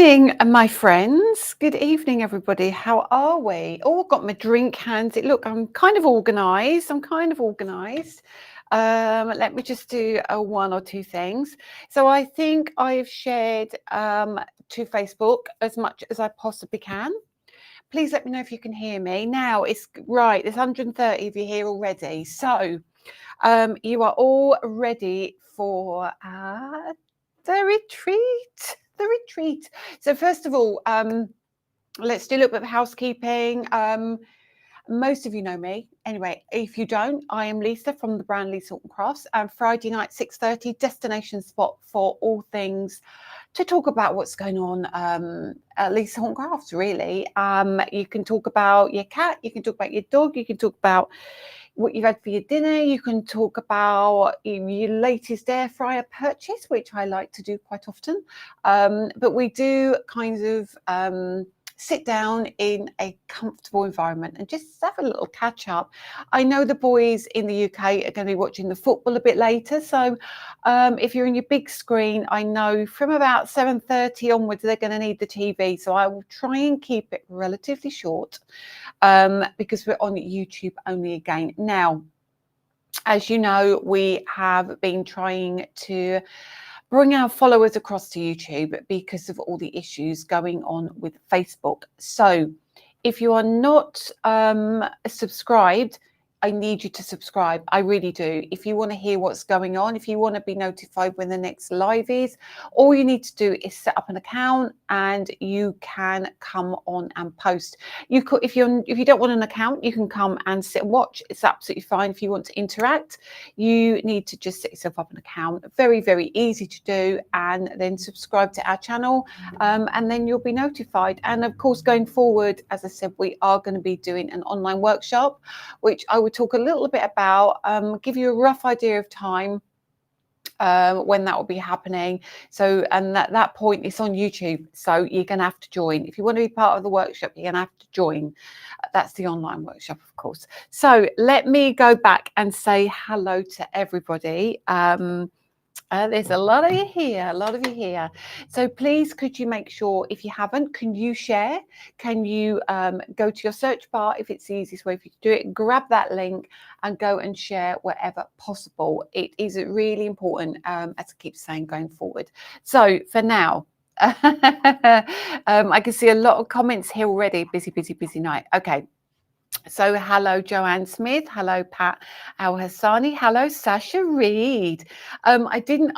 evening, my friends. Good evening, everybody. How are we? Oh, got my drink hands. Look, I'm kind of organised. Let me just do one or two things. So I think I've shared to Facebook as much as I possibly can. Please let me know if you can hear me. Now, it's right. There's 130 of you here already. So you are all ready for the retreat. So first of all, let's do a little bit of housekeeping. Most of you know me. Anyway, if you don't, I am Lisa from the brand Lisa Horton Crafts, and Friday night 6:30 destination spot for all things to talk about what's going on at Lisa Horton Crafts, really. You can talk about your cat, you can talk about your dog, you can talk about what you've had for your dinner, you can talk about your latest air fryer purchase, which I like to do quite often. But we do kind of sit down in a comfortable environment and just have a little catch up. I know the boys in the UK are going to be watching the football a bit later, so if you're in your big screen, I know from about 7:30 onwards they're going to need the TV, so I will try and keep it relatively short because we're on YouTube only again. Now, as you know, we have been trying to bring our followers across to YouTube because of all the issues going on with Facebook. So if you are not subscribed, I need you to subscribe. I really do. If you want to hear what's going on, if you want to be notified when the next live is, all you need to do is set up an account and you can come on and post. You could, if you don't want an account, you can come and sit and watch. It's absolutely fine. If you want to interact, you need to just set yourself up an account. Very, very easy to do, and then subscribe to our channel, and then you'll be notified. And of course, going forward, as I said, we are going to be doing an online workshop, which I would talk a little bit about, give you a rough idea of time when that will be happening. So, and at that point it's on YouTube, so you're going to have to join. If you want to be part of the workshop, you're going to have to join. That's the online workshop, of course. So let me go back and say hello to everybody. There's a lot of you here, so please, could you make sure, if you haven't, can you share? Can you go to your search bar, if it's the easiest way for you to do it, grab that link and go and share wherever possible. It is really important, as I keep saying, going forward. So for now, I can see a lot of comments here already. Busy night. Okay. So hello Joanne Smith, hello Pat Al Hassani, hello Sasha Reed. I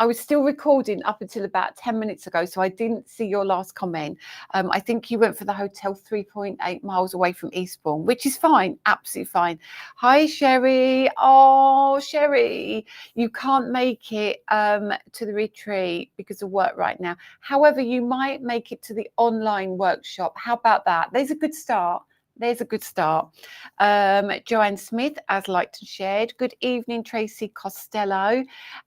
was still recording up until about 10 minutes ago, so I didn't see your last comment. I think you went for the hotel 3.8 miles away from Eastbourne, which is fine, absolutely fine. Hi Sherry. Oh Sherry, you can't make it to the retreat because of work right now. However, you might make it to the online workshop. How about that? There's a good start. Joanne Smith, as liked and shared. Good evening, Tracy Costello,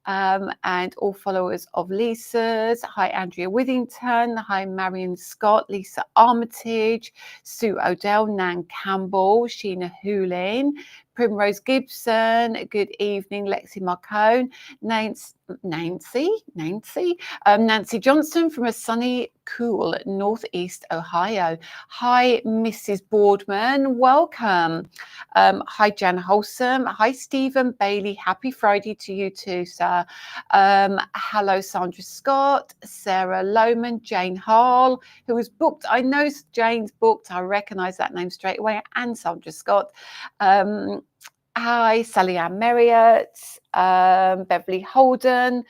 and all followers of Lisa's. Hi, Andrea Withington. Hi, Marion Scott, Lisa Armitage, Sue Odell, Nan Campbell, Sheena Hoolin, Primrose Gibson. Good evening, Lexi Marcone, Nancy Johnson from a sunny, cool northeast Ohio. Hi, Mrs. Boardman, welcome. Hi, Jan Wholesome. Hi, Stephen Bailey. Happy Friday to you too, sir. Hello, Sandra Scott, Sarah Lohman, Jane Hall, who was booked. I know Jane's booked. I recognise that name straight away. And Sandra Scott. Hi, Sally Ann Marriott, Beverly Holden,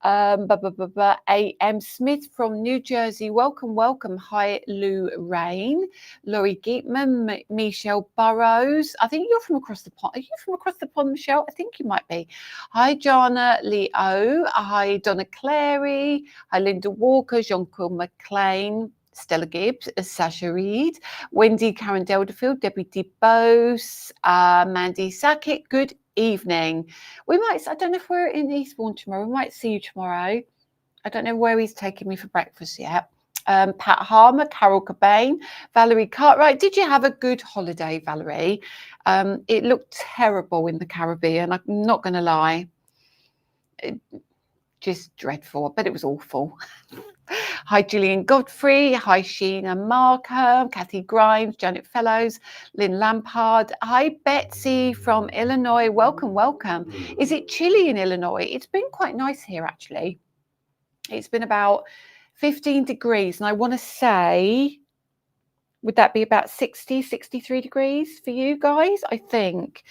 A.M. Smith from New Jersey. Welcome. Hi, Lou Rain, Laurie Geetman, Michelle Burrows. I think you're from across the pond. Are you from across the pond, Michelle? I think you might be. Hi, Jana Leo. Hi, Donna Clary. Hi, Linda Walker, Jean-Claude McLean, Stella Gibbs, Sasha Reed, Wendy Karen Delderfield, Debbie DeBose, Mandy Sackett. Good evening. I don't know if we're in Eastbourne tomorrow. We might see you tomorrow. I don't know where he's taking me for breakfast yet. Pat Harmer, Carol Cobain, Valerie Cartwright. Did you have a good holiday, Valerie? It looked terrible in the Caribbean. I'm not going to lie. Just dreadful. I bet it was awful. Hi, Julian Godfrey. Hi, Sheena Markham, Kathy Grimes, Janet Fellows, Lynn Lampard. Hi, Betsy from Illinois. Welcome, welcome. Is it chilly in Illinois? It's been quite nice here, actually. It's been about 15 degrees. And I want to say, would that be about 60, 63 degrees for you guys? I think.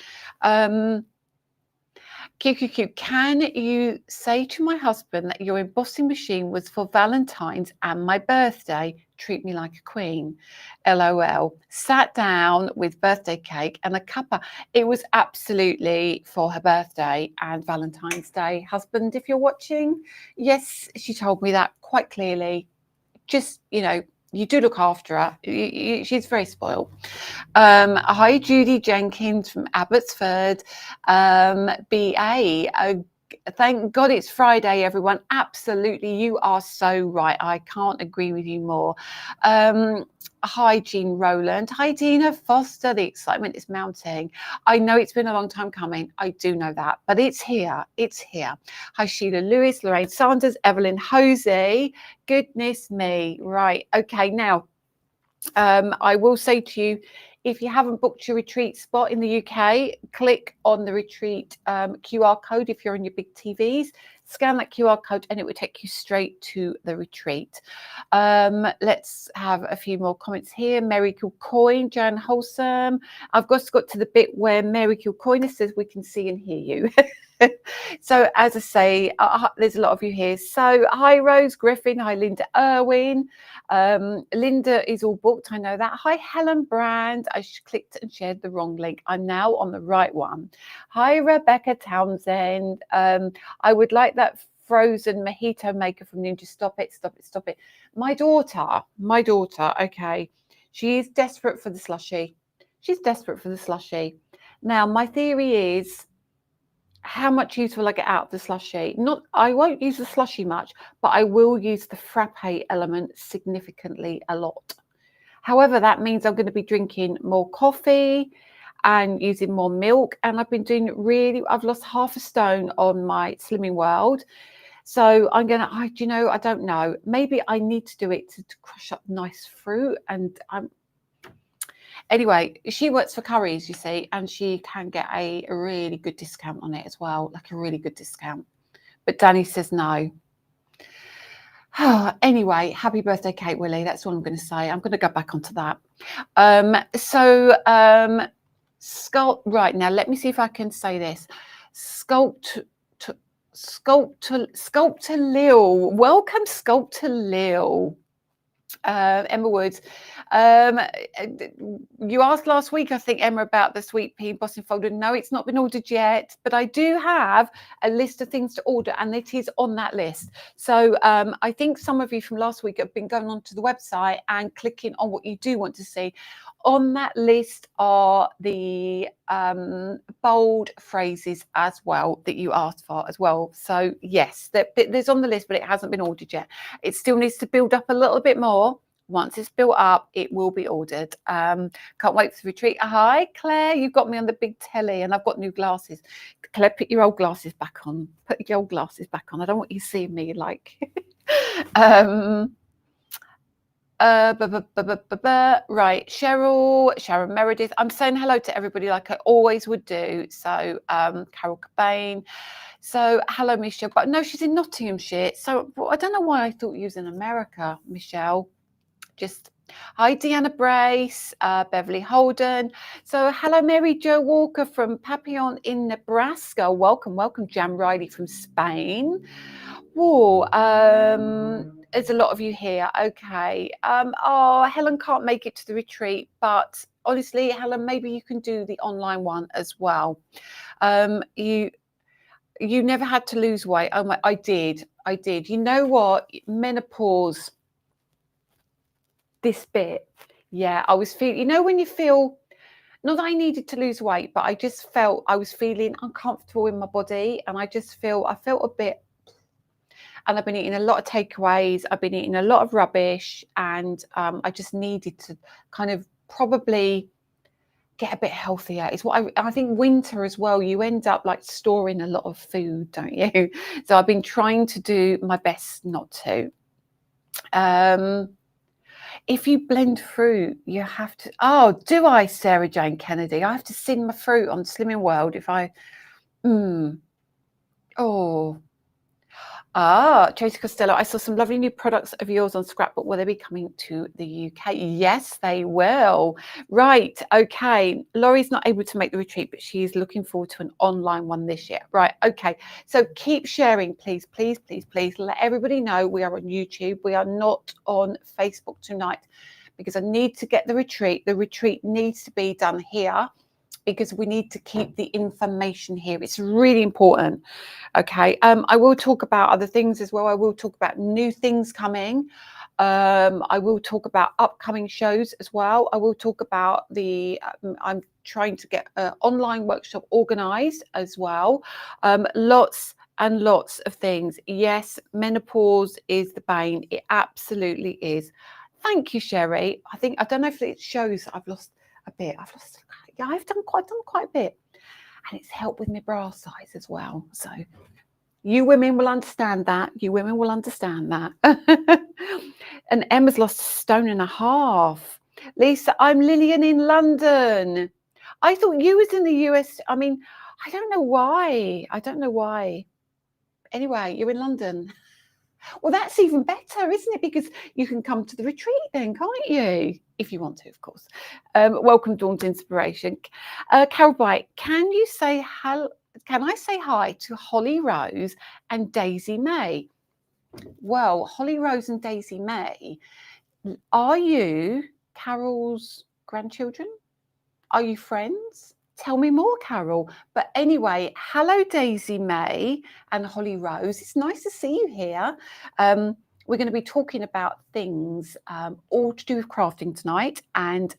QQQ, can you say to my husband that your embossing machine was for Valentine's and my birthday? Treat me like a queen. LOL. Sat down with birthday cake and a cuppa. It was absolutely for her birthday and Valentine's Day. Husband, if you're watching, yes, she told me that quite clearly. Just, you know, you do look after her. She's very spoiled. Hi, Judy Jenkins from Abbotsford. BA. Thank God it's Friday, everyone. Absolutely, you are so right. I can't agree with you more. Hi, Jean Rowland. Hi, Dina Foster. The excitement is mounting. I know it's been a long time coming. I do know that, but it's here. It's here. Hi, Sheila Lewis, Lorraine Sanders, Evelyn Hosey. Goodness me. Right. Okay. Now, I will say to you, if you haven't booked your retreat spot in the UK, click on the retreat QR code if you're on your big TVs. Scan that QR code and it will take you straight to the retreat. Let's have a few more comments here. Mary Kilcoyne, Jan Wholesome. I've just got to the bit where Mary Kilcoyne says we can see and hear you. So as I say, there's a lot of you here. So hi, Rose Griffin. Hi, Linda Irwin. Linda is all booked. I know that. Hi, Helen Brand. I clicked and shared the wrong link. I'm now on the right one. Hi, Rebecca Townsend. I would like that frozen mojito maker from Ninja. Stop it, stop it, stop it. My daughter, okay, she is desperate for the slushie. She's desperate for the slushie. Now, my theory is, how much use will I get out of the slushie? I won't use the slushie much, but I will use the frappe element significantly a lot. However, that means I'm going to be drinking more coffee and using more milk. And I've lost 1/2 stone on my Slimming World. So I'm going to, I don't know. Maybe I need to do it to crush up nice fruit. And anyway, she works for Currys, you see, and she can get a really good discount on it as well, like a really good discount. But Danny says no. Anyway, happy birthday, Kate Willie. That's all I'm going to say. I'm going to go back onto that. Right, now let me see if I can say this. Sculptor Lil. Welcome, Sculptor Lil. Emma Woods. You asked last week, I think, Emma, about the sweet pea embossing folder. No, it's not been ordered yet, but I do have a list of things to order, and it is on that list. So I think some of you from last week have been going onto the website and clicking on what you do want to see. On that list are the bold phrases as well that you asked for as well. So yes, there's on the list, but it hasn't been ordered yet. It still needs to build up a little bit more. Once it's built up, it will be ordered. Can't wait for the retreat. Hi, Claire, you've got me on the big telly and I've got new glasses. Claire, put your old glasses back on. Put your old glasses back on. I don't want you to see me like... Right, Sharon Meredith. I'm saying hello to everybody like I always would do. So Carol Cobain. So hello, Michelle. But no, she's in Nottinghamshire. So I don't know why I thought you was in America, Michelle. Just hi, Deanna Brace, Beverly Holden. So hello, Mary Jo Walker from Papillon in Nebraska. Welcome, welcome, Jam Riley from Spain. Whoa, there's a lot of you here. Okay. Helen can't make it to the retreat, but honestly, Helen, maybe you can do the online one as well. You never had to lose weight. Oh my, I did. You know what? Menopause. This bit. Yeah, I was feeling, you know, when you feel, not that I needed to lose weight, but I just felt I was feeling uncomfortable in my body. And I felt a bit, and I've been eating a lot of takeaways. I've been eating a lot of rubbish, and I just needed to kind of probably get a bit healthier. It's what I think winter as well, you end up like storing a lot of food, don't you? So I've been trying to do my best not to. If you blend fruit, you have to. Oh, do I, Sarah Jane Kennedy? I have to sin my fruit on Slimming World if I. Oh. Tracy Costello, I saw some lovely new products of yours on Scrapbook. Will they be coming to the UK? Yes, they will. Right. Okay. Laurie's not able to make the retreat, but she's looking forward to an online one this year. Right. Okay. So keep sharing, please, please, please, please. Let everybody know we are on YouTube. We are not on Facebook tonight because I need to get the retreat. The retreat needs to be done here because we need to keep the information here. It's really important. Okay. I will talk about other things as well. I will talk about new things coming. I will talk about upcoming shows as well. I will talk about I'm trying to get an online workshop organized as well. Lots and lots of things. Yes, menopause is the bane. It absolutely is. Thank you, Sherry. I don't know if it shows I've lost a bit. Yeah, I've done quite a bit, and it's helped with my bra size as well. So you women will understand that. And Emma's lost 1.5 stone. Lisa, I'm Lillian in London. I thought you was in the US. I mean, I don't know why. Anyway, you're in London. Well, that's even better, isn't it? Because you can come to the retreat then, can't you? If you want to, of course. Welcome, Dawn's Inspiration. Carol Bright, can I say hi to Holly Rose and Daisy May? Well, Holly Rose and Daisy May, are you Carol's grandchildren? Are you friends? Tell me more, Carol. But anyway, hello, Daisy May and Holly Rose. It's nice to see you here. We're going to be talking about things all to do with crafting tonight, and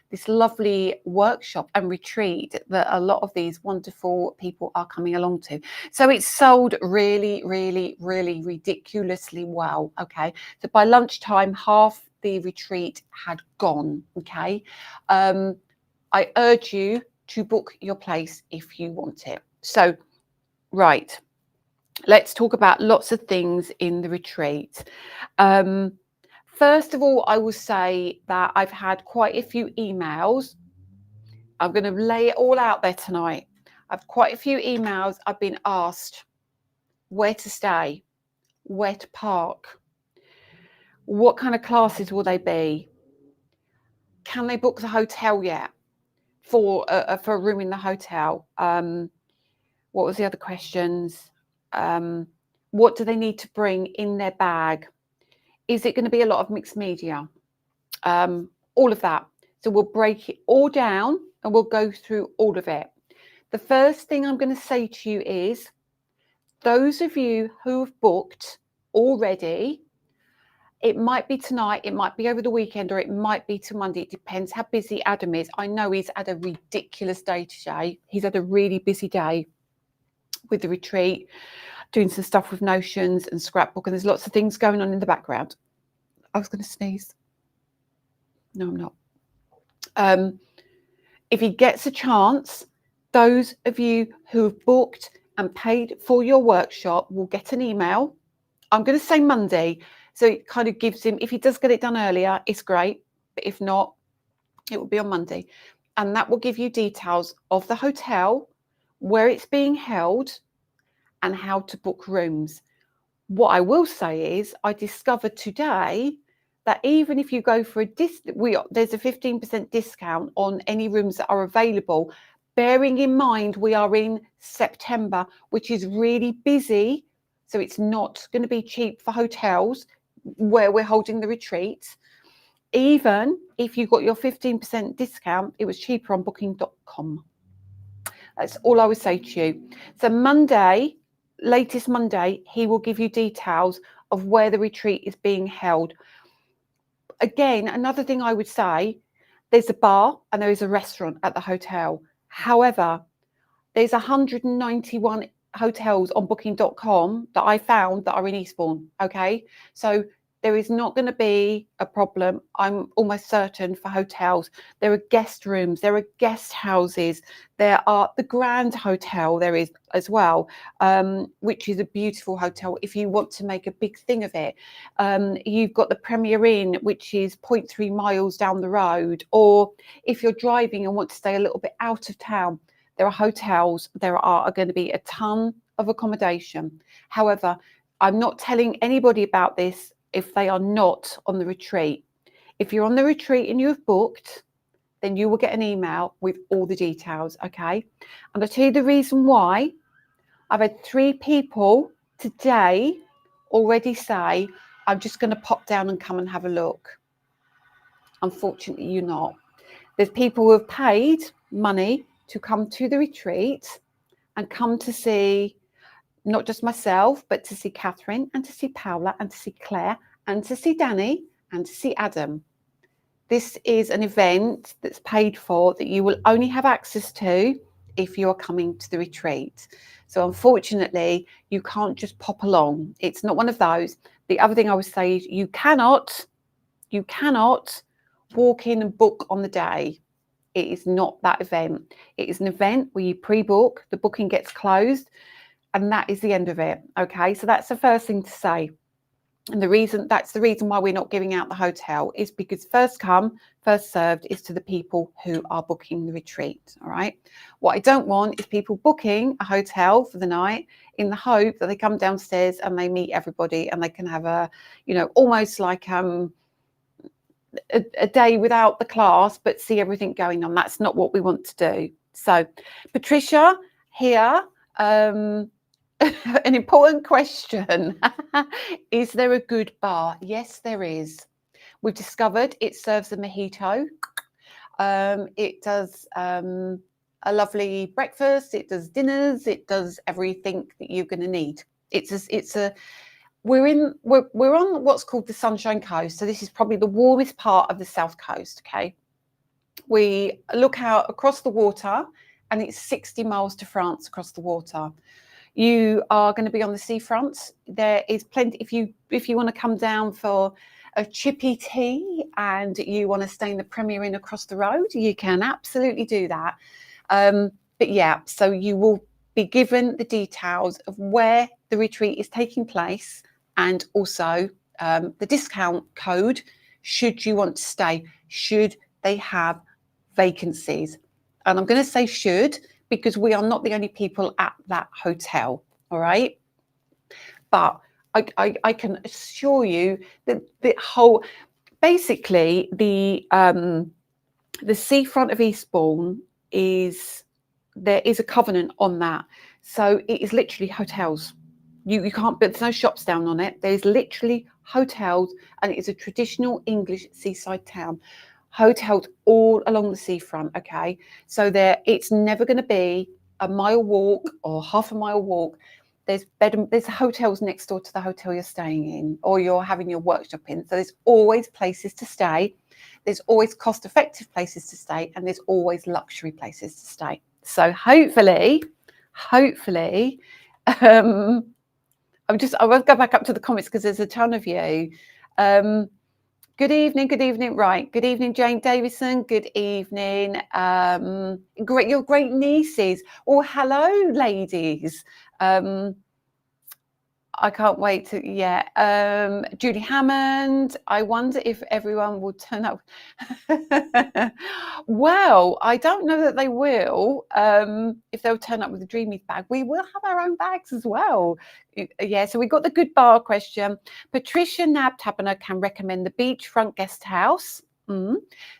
this lovely workshop and retreat that a lot of these wonderful people are coming along to. So it's sold really, really, really ridiculously well. Okay. So by lunchtime, half the retreat had gone. Okay. I urge you to book your place if you want it. So, right, let's talk about lots of things in the retreat. First of all, I will say that I've had quite a few emails. I'm going to lay it all out there tonight. I've quite a few emails. I've been asked where to stay, where to park, what kind of classes will they be, can they book the hotel yet? For a room in the hotel. What was the other questions? What do they need to bring in their bag? Is it going to be a lot of mixed media? All of that. So we'll break it all down and we'll go through all of it. The first thing I'm going to say to you is, those of you who have booked already, it might be tonight, it might be over the weekend, or it might be to Monday. It depends how busy Adam is. I know he's had a ridiculous day today. He's had a really busy day with the retreat, doing some stuff with Notions and Scrapbook, and there's lots of things going on in the background. I was going to sneeze. No, I'm not. If he gets a chance, those of you who have booked and paid for your workshop will get an email. I'm going to say Monday. So it kind of gives him, if he does get it done earlier, it's great. But if not, it will be on Monday. And that will give you details of the hotel, where it's being held, and how to book rooms. What I will say is, I discovered today that even if you go for there's a 15% discount on any rooms that are available, bearing in mind we are in September, which is really busy. So it's not going to be cheap for hotels where we're holding the retreat. Even if you got your 15% discount, it was cheaper on booking.com. That's all I would say to you. So Monday, latest Monday, he will give you details of where the retreat is being held. Again, another thing I would say, there's a bar and there is a restaurant at the hotel. However, there's 191 hotels on booking.com that I found that are in Eastbourne. Okay. So There is not going to be a problem, I'm almost certain, for hotels. There are guest rooms, there are guest houses, there are the Grand Hotel, there is as well, which is a beautiful hotel if you want to make a big thing of it. You've got the Premier Inn, which is 0.3 miles down the road. Or if you're driving and want to stay a little bit out of town, there are hotels, there are going to be a ton of accommodation. However, I'm not telling anybody about this if they are not on the retreat. If you're on the retreat and you've booked, then you will get an email with all the details, okay? And I'll tell you the reason why. I've had 3 people today already say, I'm just going to pop down and come and have a look. Unfortunately, you're not. There's people who have paid money to come to the retreat and come to see not just myself, but to see Catherine and to see Paula and to see Claire and to see Danny and to see Adam. This is an event that's paid for that you will only have access to if you're coming to the retreat. So unfortunately, you can't just pop along. It's not one of those. The other thing I would say is you cannot walk in and book on the day. It is not that event. It is an event where you pre-book, the booking gets closed, and that is the end of it. Okay, so that's the first thing to say. And that's the reason why we're not giving out the hotel, is because first come, first served is to the people who are booking the retreat. All right. What I don't want is people booking a hotel for the night in the hope that they come downstairs and they meet everybody and they can have a, almost like a day without the class, but see everything going on. That's not what we want to do. So, Patricia here, an important question. Is there a good bar? Yes, there is. We've discovered it serves a mojito. It does a lovely breakfast. It does dinners. It does everything that you're going to need. We're on what's called the Sunshine Coast. So this is probably the warmest part of the South Coast. Okay. We look out across the water and it's 60 miles to France across the water. You are going to be on the seafront. There is plenty. If you want to come down for a chippy tea and you want to stay in the Premier Inn across the road, you can absolutely do that. But yeah, so you will be given the details of where the retreat is taking place and also the discount code should you want to stay, should they have vacancies. And I'm going to say should, because we are not the only people at that hotel, all right? But I can assure you that basically the seafront of Eastbourne there is a covenant on that. So it is literally hotels. You can't, but there's no shops down on it. There's literally hotels, and it is a traditional English seaside town. Hotels all along the seafront, okay? So it's never going to be a mile walk or half a mile walk. There's hotels next door to the hotel you're staying in or you're having your workshop in. So there's always places to stay. There's always cost-effective places to stay, and there's always luxury places to stay. So hopefully, I won't go back up to the comments because there's a ton of you. Good evening. Right. Good evening, Jane Davison. Good evening. Your great nieces. Oh, hello, ladies. I can't wait to, Judy Hammond. I wonder if everyone will turn up. Well, I don't know that they will. If they'll turn up with a Dreamies bag, we will have our own bags as well. Yeah, so we got the good bar question. Patricia Nabtabner can recommend the beachfront guest house.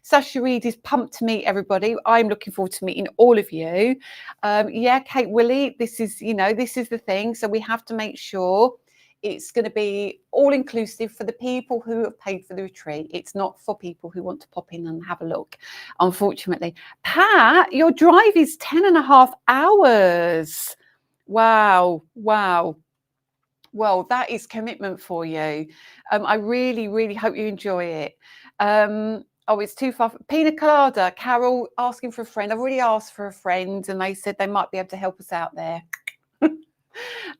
Sasha Reed is pumped to meet everybody. I'm looking forward to meeting all of you. Kate Willie, this is the thing. So we have to make sure it's going to be all inclusive for the people who have paid for the retreat. It's not for people who want to pop in and have a look, unfortunately. Pat, your drive is 10.5 hours. Wow. Well, that is commitment for you. I really, really hope you enjoy it. It's too far. Pina Colada, Carol asking for a friend. I've already asked for a friend and they said they might be able to help us out there.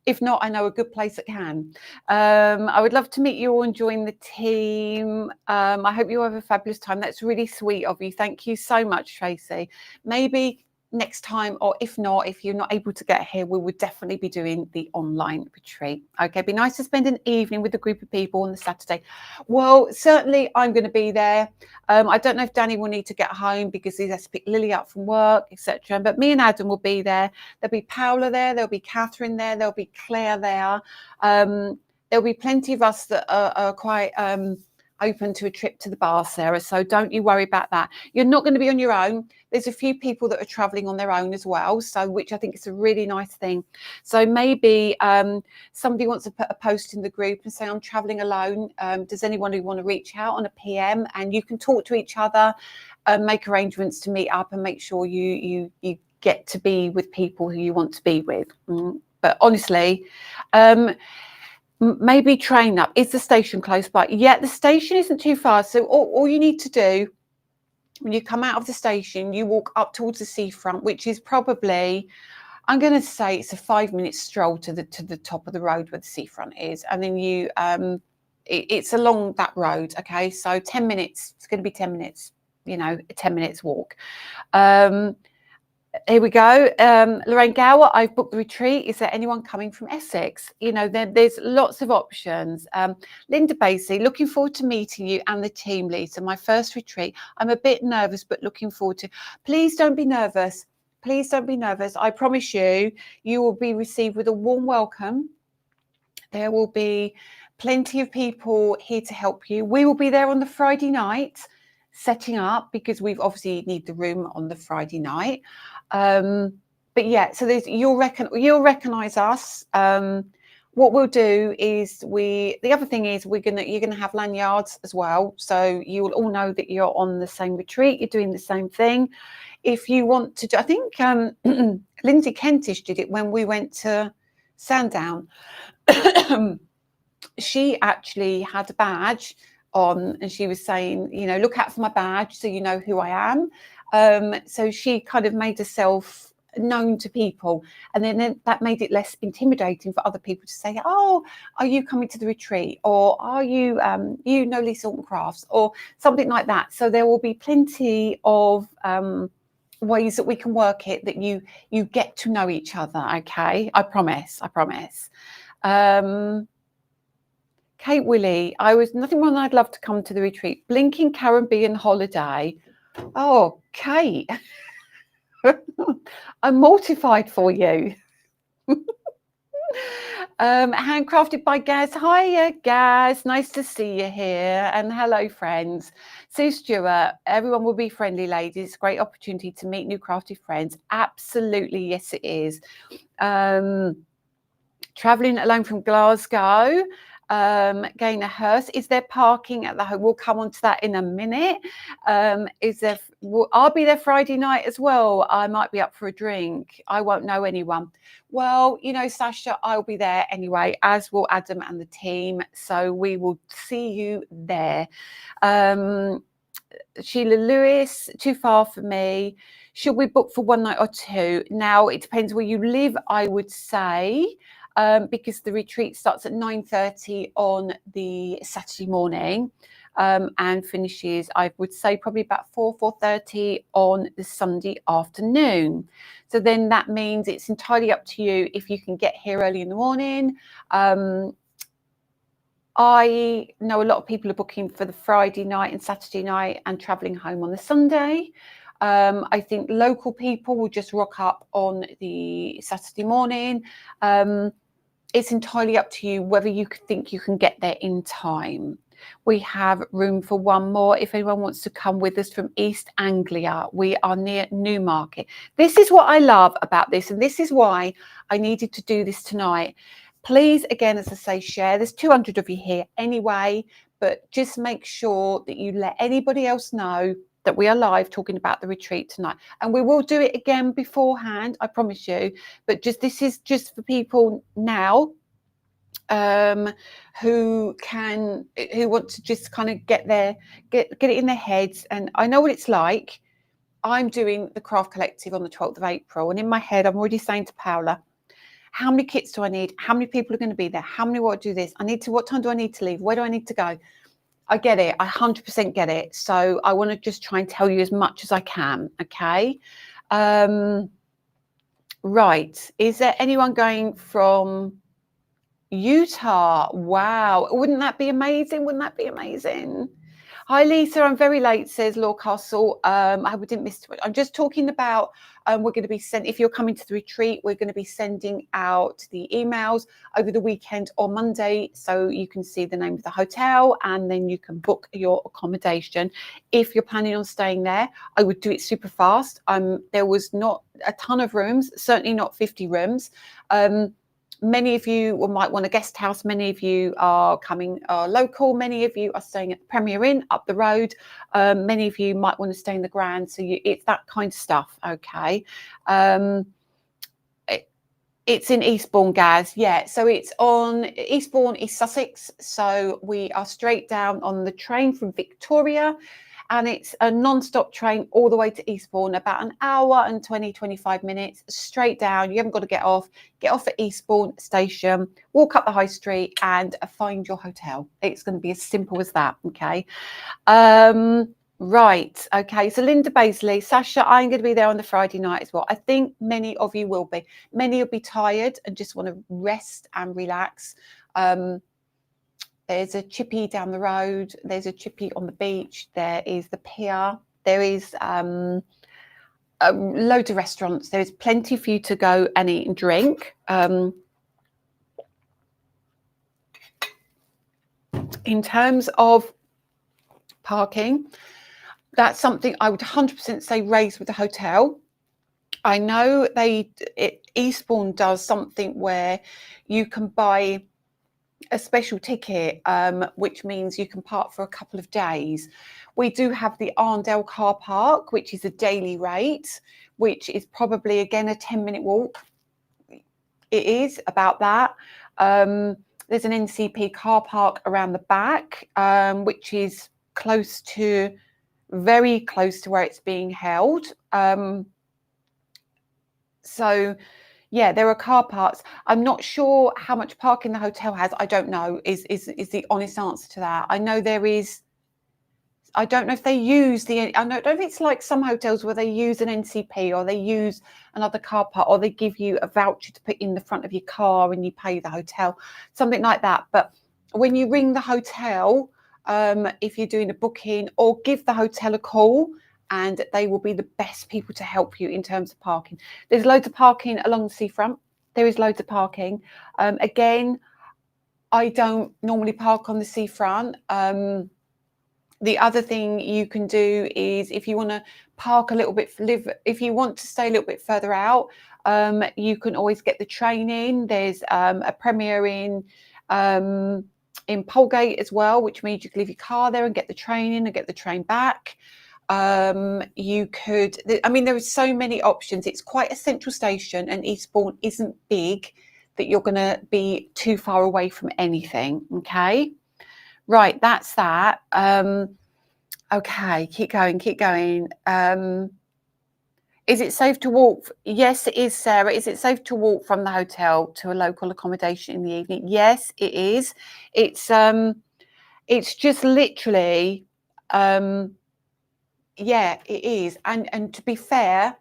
If not, I know a good place that can. I would love to meet you all and join the team. I hope you have a fabulous time. That's really sweet of you. Thank you so much, Tracy. Maybe next time, or if not, if you're not able to get here, we would definitely be doing the online retreat. Okay, be nice to spend an evening with a group of people on the Saturday. Well, certainly I'm going to be there. I don't know if Danny will need to get home because he has to pick Lily up from work, etc. But me and Adam will be there. There'll be Paola there. There'll be Catherine there. There'll be Claire there. There'll be plenty of us that are quite open to a trip to the bar, Sarah. So don't you worry about that. You're not going to be on your own. There's a few people that are traveling on their own as well. So which I think is a really nice thing. So maybe somebody wants to put a post in the group and say, I'm traveling alone. Does anyone who want to reach out on a PM? And you can talk to each other, make arrangements to meet up and make sure you get to be with people who you want to be with. But honestly, maybe train up. Is the station close by? Yeah, the station isn't too far. So all you need to do when you come out of the station, you walk up towards the seafront, which is probably, I'm going to say it's a 5-minute stroll to the top of the road where the seafront is. And then you, it's along that road. Okay. So 10 minutes, it's going to be 10 minutes, you know, a 10 minutes walk. Here we go. Lorraine Gower, I've booked the retreat. Is there anyone coming from Essex? You know, there's lots of options. Linda Basie, looking forward to meeting you and the team, Lisa. My first retreat. I'm a bit nervous, but looking forward to. Please don't be nervous. Please don't be nervous. I promise you, you will be received with a warm welcome. There will be plenty of people here to help you. We will be there on the Friday night setting up because we've obviously need the room on the Friday night. But yeah, so there's you'll recognize us. What we'll do is the other thing is you're gonna have lanyards as well, so you will all know that you're on the same retreat, you're doing the same thing. If you want to do, I think Lindsay Kentish did it when we went to Sandown. She actually had a badge on and she was saying, you know, look out for my badge so you know who I am. So she kind of made herself known to people, and then that made it less intimidating for other people to say, oh, are you coming to the retreat, or are you you know Lisa Horton Crafts, or something like that. So there will be plenty of ways that we can work it, that you get to know each other. Okay, I promise. Kate Willie, I was nothing more than I'd love to come to the retreat. Blinking Caribbean holiday. Oh, Kate, I'm mortified for you. Handcrafted by Gaz. Hiya, Gaz. Nice to see you here. And hello, friends. Sue Stewart, everyone will be friendly, ladies. It's a great opportunity to meet new crafted friends. Absolutely, yes, it is. Traveling alone from Glasgow. Gaynor Hurst, is there parking at the home? We'll come on to that in a minute. I'll be there Friday night as well. I might be up for a drink. I won't know anyone. Well, you know, Sasha, I'll be there anyway, as will Adam and the team. So we will see you there. Sheila Lewis, too far for me. Should we book for one night or two? Now, it depends where you live, I would say. Because the retreat starts at 9:30 on the Saturday morning and finishes, I would say, probably about 4:30 on the Sunday afternoon. So then that means it's entirely up to you if you can get here early in the morning. I know a lot of people are booking for the Friday night and Saturday night and traveling home on the Sunday. I think local people will just rock up on the Saturday morning. It's entirely up to you whether you think you can get there in time. We have room for one more if anyone wants to come with us from East Anglia. We are near Newmarket. This is what I love about this, and this is why I needed to do this tonight. Please, again, as I say, share. There's 200 of you here anyway, but just make sure that you let anybody else know that we are live talking about the retreat tonight, and we will do it again beforehand, I promise you. But this is just for people now who want to just kind of get it in their heads. And I know what it's like. I'm doing the Craft Collective on the 12th of April, and in my head I'm already saying to Paola, How many kits do I need? How many people are going to be there? How many what do this? What time do I need to leave? Where do I need to go? I get it. I 100% get it. So I want to just try and tell you as much as I can. Okay. Right. Is there anyone going from Utah? Wow. Wouldn't that be amazing? Wouldn't that be amazing? Hi, Lisa. I'm very late, says Law Castle. I hope we didn't miss too much. I'm just talking about we're going to be if you're coming to the retreat, we're going to be sending out the emails over the weekend or Monday, so you can see the name of the hotel and then you can book your accommodation. If you're planning on staying there, I would do it super fast. There was not a ton of rooms, certainly not 50 rooms. Many of you might want a guest house. Many of you are coming local. Many of you are staying at the Premier Inn up the road. Many of you might want to stay in the Grand. So it's that kind of stuff. Okay. It's in Eastbourne, Gaz. Yeah. So it's on Eastbourne, East Sussex. So we are straight down on the train from Victoria. And it's a non-stop train all the way to Eastbourne, about an hour and 25 minutes straight down. You haven't got to get off at Eastbourne station, walk up the high street and find your hotel. It's going to be as simple as that. Okay. Right. Okay. So Linda Baisley, Sasha, I'm going to be there on the Friday night as well. I think many of you will be. Many will be tired and just want to rest and relax. There's a chippy down the road. There's a chippy on the beach. There is the pier. There is loads of restaurants. There is plenty for you to go and eat and drink. In terms of parking, that's something I would 100% say raise with the hotel. I know Eastbourne does something where you can buy a special ticket, which means you can park for a couple of days. We do have the Arndale car park, which is a daily rate, which is probably again a 10-minute walk. It is about that. There's an NCP car park around the back, which is very close to where it's being held. So yeah, there are car parks. I'm not sure how much parking the hotel has. I don't know is the honest answer to that. I know there is. I don't know if they use I don't know if it's like some hotels where they use an NCP or they use another car park or they give you a voucher to put in the front of your car and you pay the hotel, something like that. But when you ring the hotel, if you're doing a booking, or give the hotel a call, and they will be the best people to help you in terms of parking. There's loads of parking along the seafront. There is loads of parking. Again, I don't normally park on the seafront. The other thing you can do is if you want to park a little bit, if you want to stay a little bit further out, you can always get the train in. There's a Premier in Polegate as well, which means you can leave your car there and get the train in and get the train back. You could, I mean, there are so many options. It's quite a central station, and Eastbourne isn't big that you're going to be too far away from anything. Okay. Right. That's that. Okay. Keep going. Is it safe to walk? Yes, it is, Sarah. Is it safe to walk from the hotel to a local accommodation in the evening? Yes, it is. It's just literally, yeah, it is. And to be fair,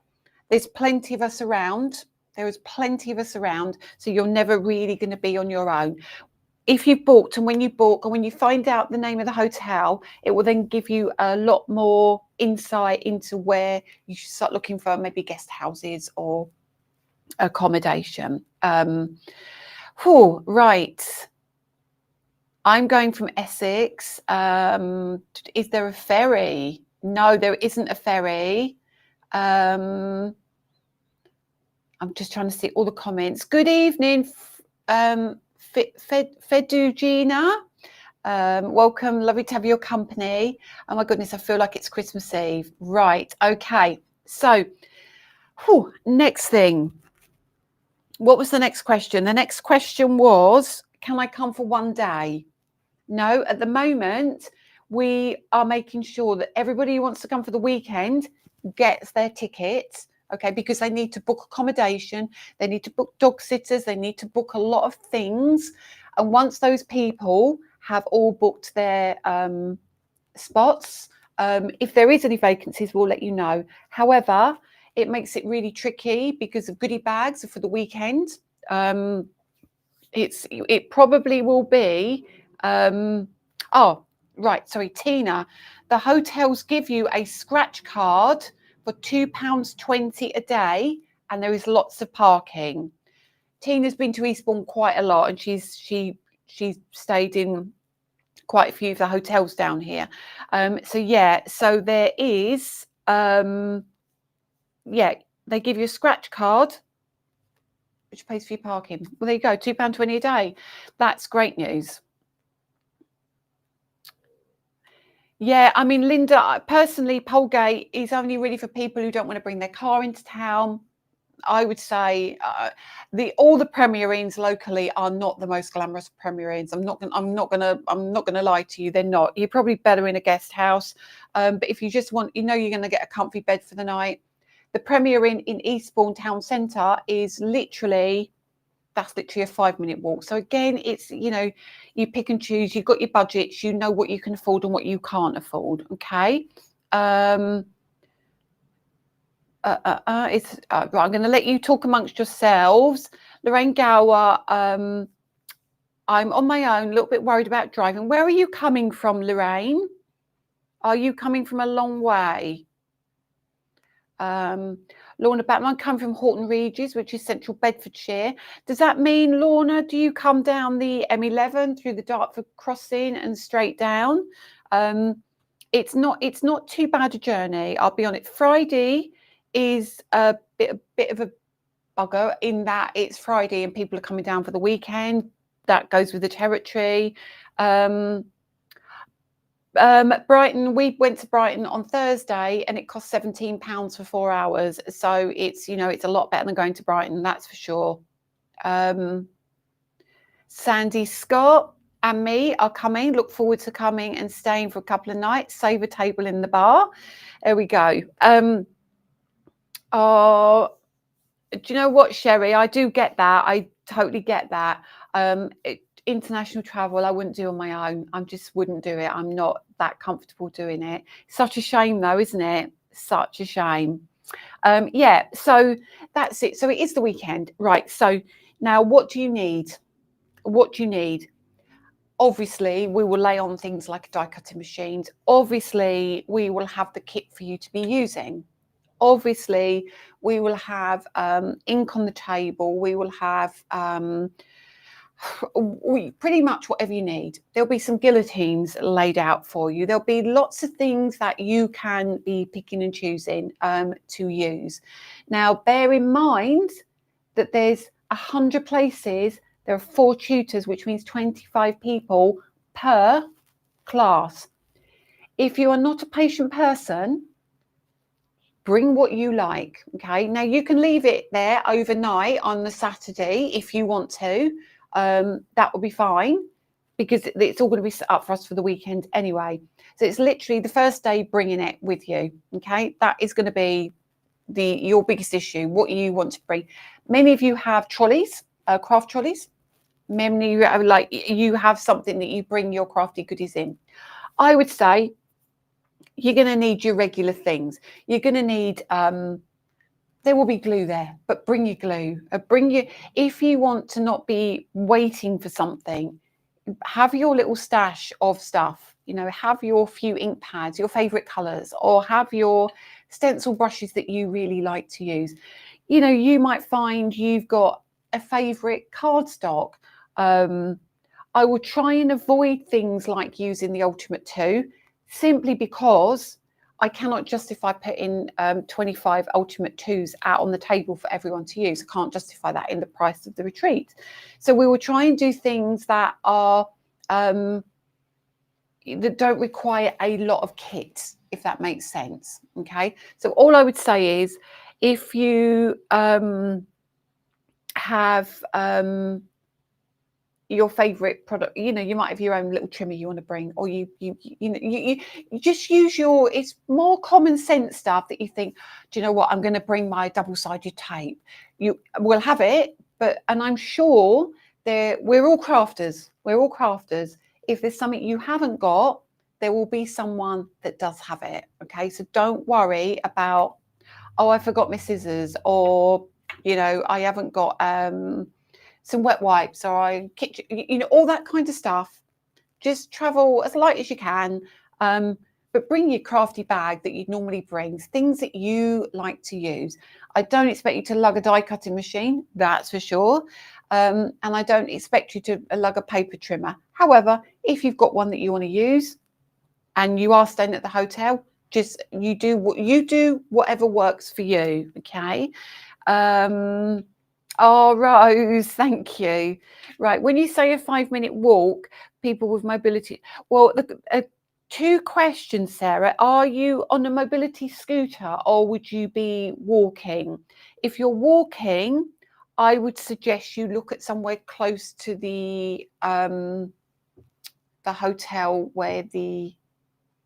there's plenty of us around. There is plenty of us around. So you're never really going to be on your own. If you've booked, and when you book and when you find out the name of the hotel, it will then give you a lot more insight into where you should start looking for maybe guest houses or accommodation. Right. I'm going from Essex. Is there a ferry? No, there isn't a ferry. I'm just trying to see all the comments. Good evening, Fedugina. Welcome. Lovely to have your company. Oh my goodness, I feel like it's Christmas Eve. Right. Okay. So, next thing. What was the next question? The next question was, can I come for one day? No, at the moment, we are making sure that everybody who wants to come for the weekend gets their tickets. okay, because they need to book accommodation, they need to book dog sitters, they need to book a lot of things. And once those people have all booked their spots, if there is any vacancies, we'll let you know. However, it makes it really tricky because of goodie bags for the weekend. It probably will be oh right, sorry, Tina, the hotels give you a scratch card for £2.20 a day, and there is lots of parking. Tina's been to Eastbourne quite a lot, and she's stayed in quite a few of the hotels down here. So yeah, so there is yeah, they give you a scratch card which pays for your parking. Well, there you go, £2.20 a day. That's great news. Yeah, I mean, Linda, personally, Polegate is only really for people who don't want to bring their car into town. I would say all the Premier Inns locally are not the most glamorous Premier Inns. I'm not gonna lie to you, they're not. You're probably better in a guest house, but if you just want, you're going to get a comfy bed for the night. The Premier Inn in Eastbourne Town Centre is literally a 5-minute walk. So again, it's, you pick and choose. You've got your budgets. You know what you can afford and what you can't afford. Okay. Right, I'm going to let you talk amongst yourselves. Lorraine Gower, I'm on my own, a little bit worried about driving. Where are you coming from, Lorraine? Are you coming from a long way? Lorna Batman, come from Horton Regis, which is central Bedfordshire. Does that mean, Lorna, do you come down the M11 through the Dartford crossing and straight down? It's not too bad a journey, I'll be honest. Friday is a bit of a bugger in that it's Friday and people are coming down for the weekend. That goes with the territory. Brighton, we went to Brighton on Thursday and it cost £17 for 4 hours. So it's, it's a lot better than going to Brighton, that's for sure. Sandy Scott and me are coming. Look forward to coming and staying for a couple of nights. Save a table in the bar. There we go. Oh, do you know what, Sherry? I do get that. I totally get that. International travel, I wouldn't do on my own. I just wouldn't do it. I'm not that comfortable doing it. Such a shame, though, isn't it? Such a shame. Yeah, so that's it. So it is the weekend, right? So now, what do you need? What do you need? Obviously, we will lay on things like die cutting machines. Obviously, we will have the kit for you to be using. Obviously, we will have ink on the table. We will have pretty much whatever you need. There'll be some guillotines laid out for you. There'll be lots of things that you can be picking and choosing to use. Now, bear in mind that there's 100 places. There are 4 tutors, which means 25 people per class. If you are not a patient person, bring what you like. Okay. Now you can leave it there overnight on the Saturday if you want to. That will be fine because it's all going to be set up for us for the weekend anyway. So it's literally the first day bringing it with you. Okay, that is going to be your biggest issue, what you want to bring. Many of you have trolleys, craft trolleys. Many of you you have something that you bring your crafty goodies in. I would say you're going to need your regular things. You're going to need there will be glue there, but bring your glue. If you want to not be waiting for something, have your little stash of stuff. Have your few ink pads, your favorite colors, or have your stencil brushes that you really like to use. You might find you've got a favorite cardstock. I will try and avoid things like using the Ultimate 2, simply because I cannot justify putting 25 Ultimate 2s out on the table for everyone to use. I can't justify that in the price of the retreat. So we will try and do things that are that don't require a lot of kit, if that makes sense. Okay. So all I would say is, if you have your favorite product. You know, you might have your own little trimmer you want to bring, or you just use it's more common sense stuff that you think, do you know what, I'm going to bring my double-sided tape. You will have it, and I'm sure we're all crafters. If there's something you haven't got, there will be someone that does have it. Okay, so don't worry about, oh, I forgot my scissors, or, you know, I haven't got some wet wipes, or you know, all that kind of stuff. Just travel as light as you can, but bring your crafty bag that you'd normally bring, things that you like to use. I don't expect you to lug a die cutting machine, that's for sure. And I don't expect you to lug a paper trimmer. However, if you've got one that you want to use and you are staying at the hotel, just you do whatever works for you. Okay. Oh, Rose, thank you. Right, when you say a 5-minute walk, people with mobility, well, 2 questions, Sarah. Are you on a mobility scooter, or would you be walking? If you're walking, I would suggest you look at somewhere close to the hotel where the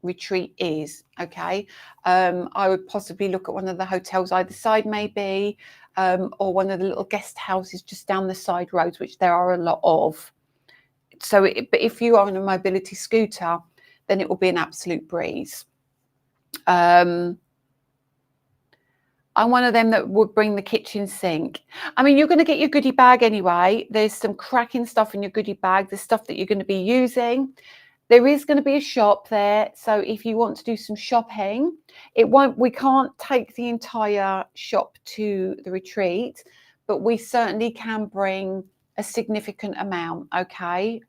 retreat is. Okay, I would possibly look at one of the hotels either side, maybe, or one of the little guest houses just down the side roads, which there are a lot of. So but if you are on a mobility scooter, then it will be an absolute breeze. I'm one of them that would bring the kitchen sink. I mean, you're going to get your goodie bag anyway. There's some cracking stuff in your goodie bag. There's stuff that you're going to be using. There is going to be a shop there, so if you want to do some shopping, we can't take the entire shop to the retreat, but we certainly can bring a significant amount. Okay,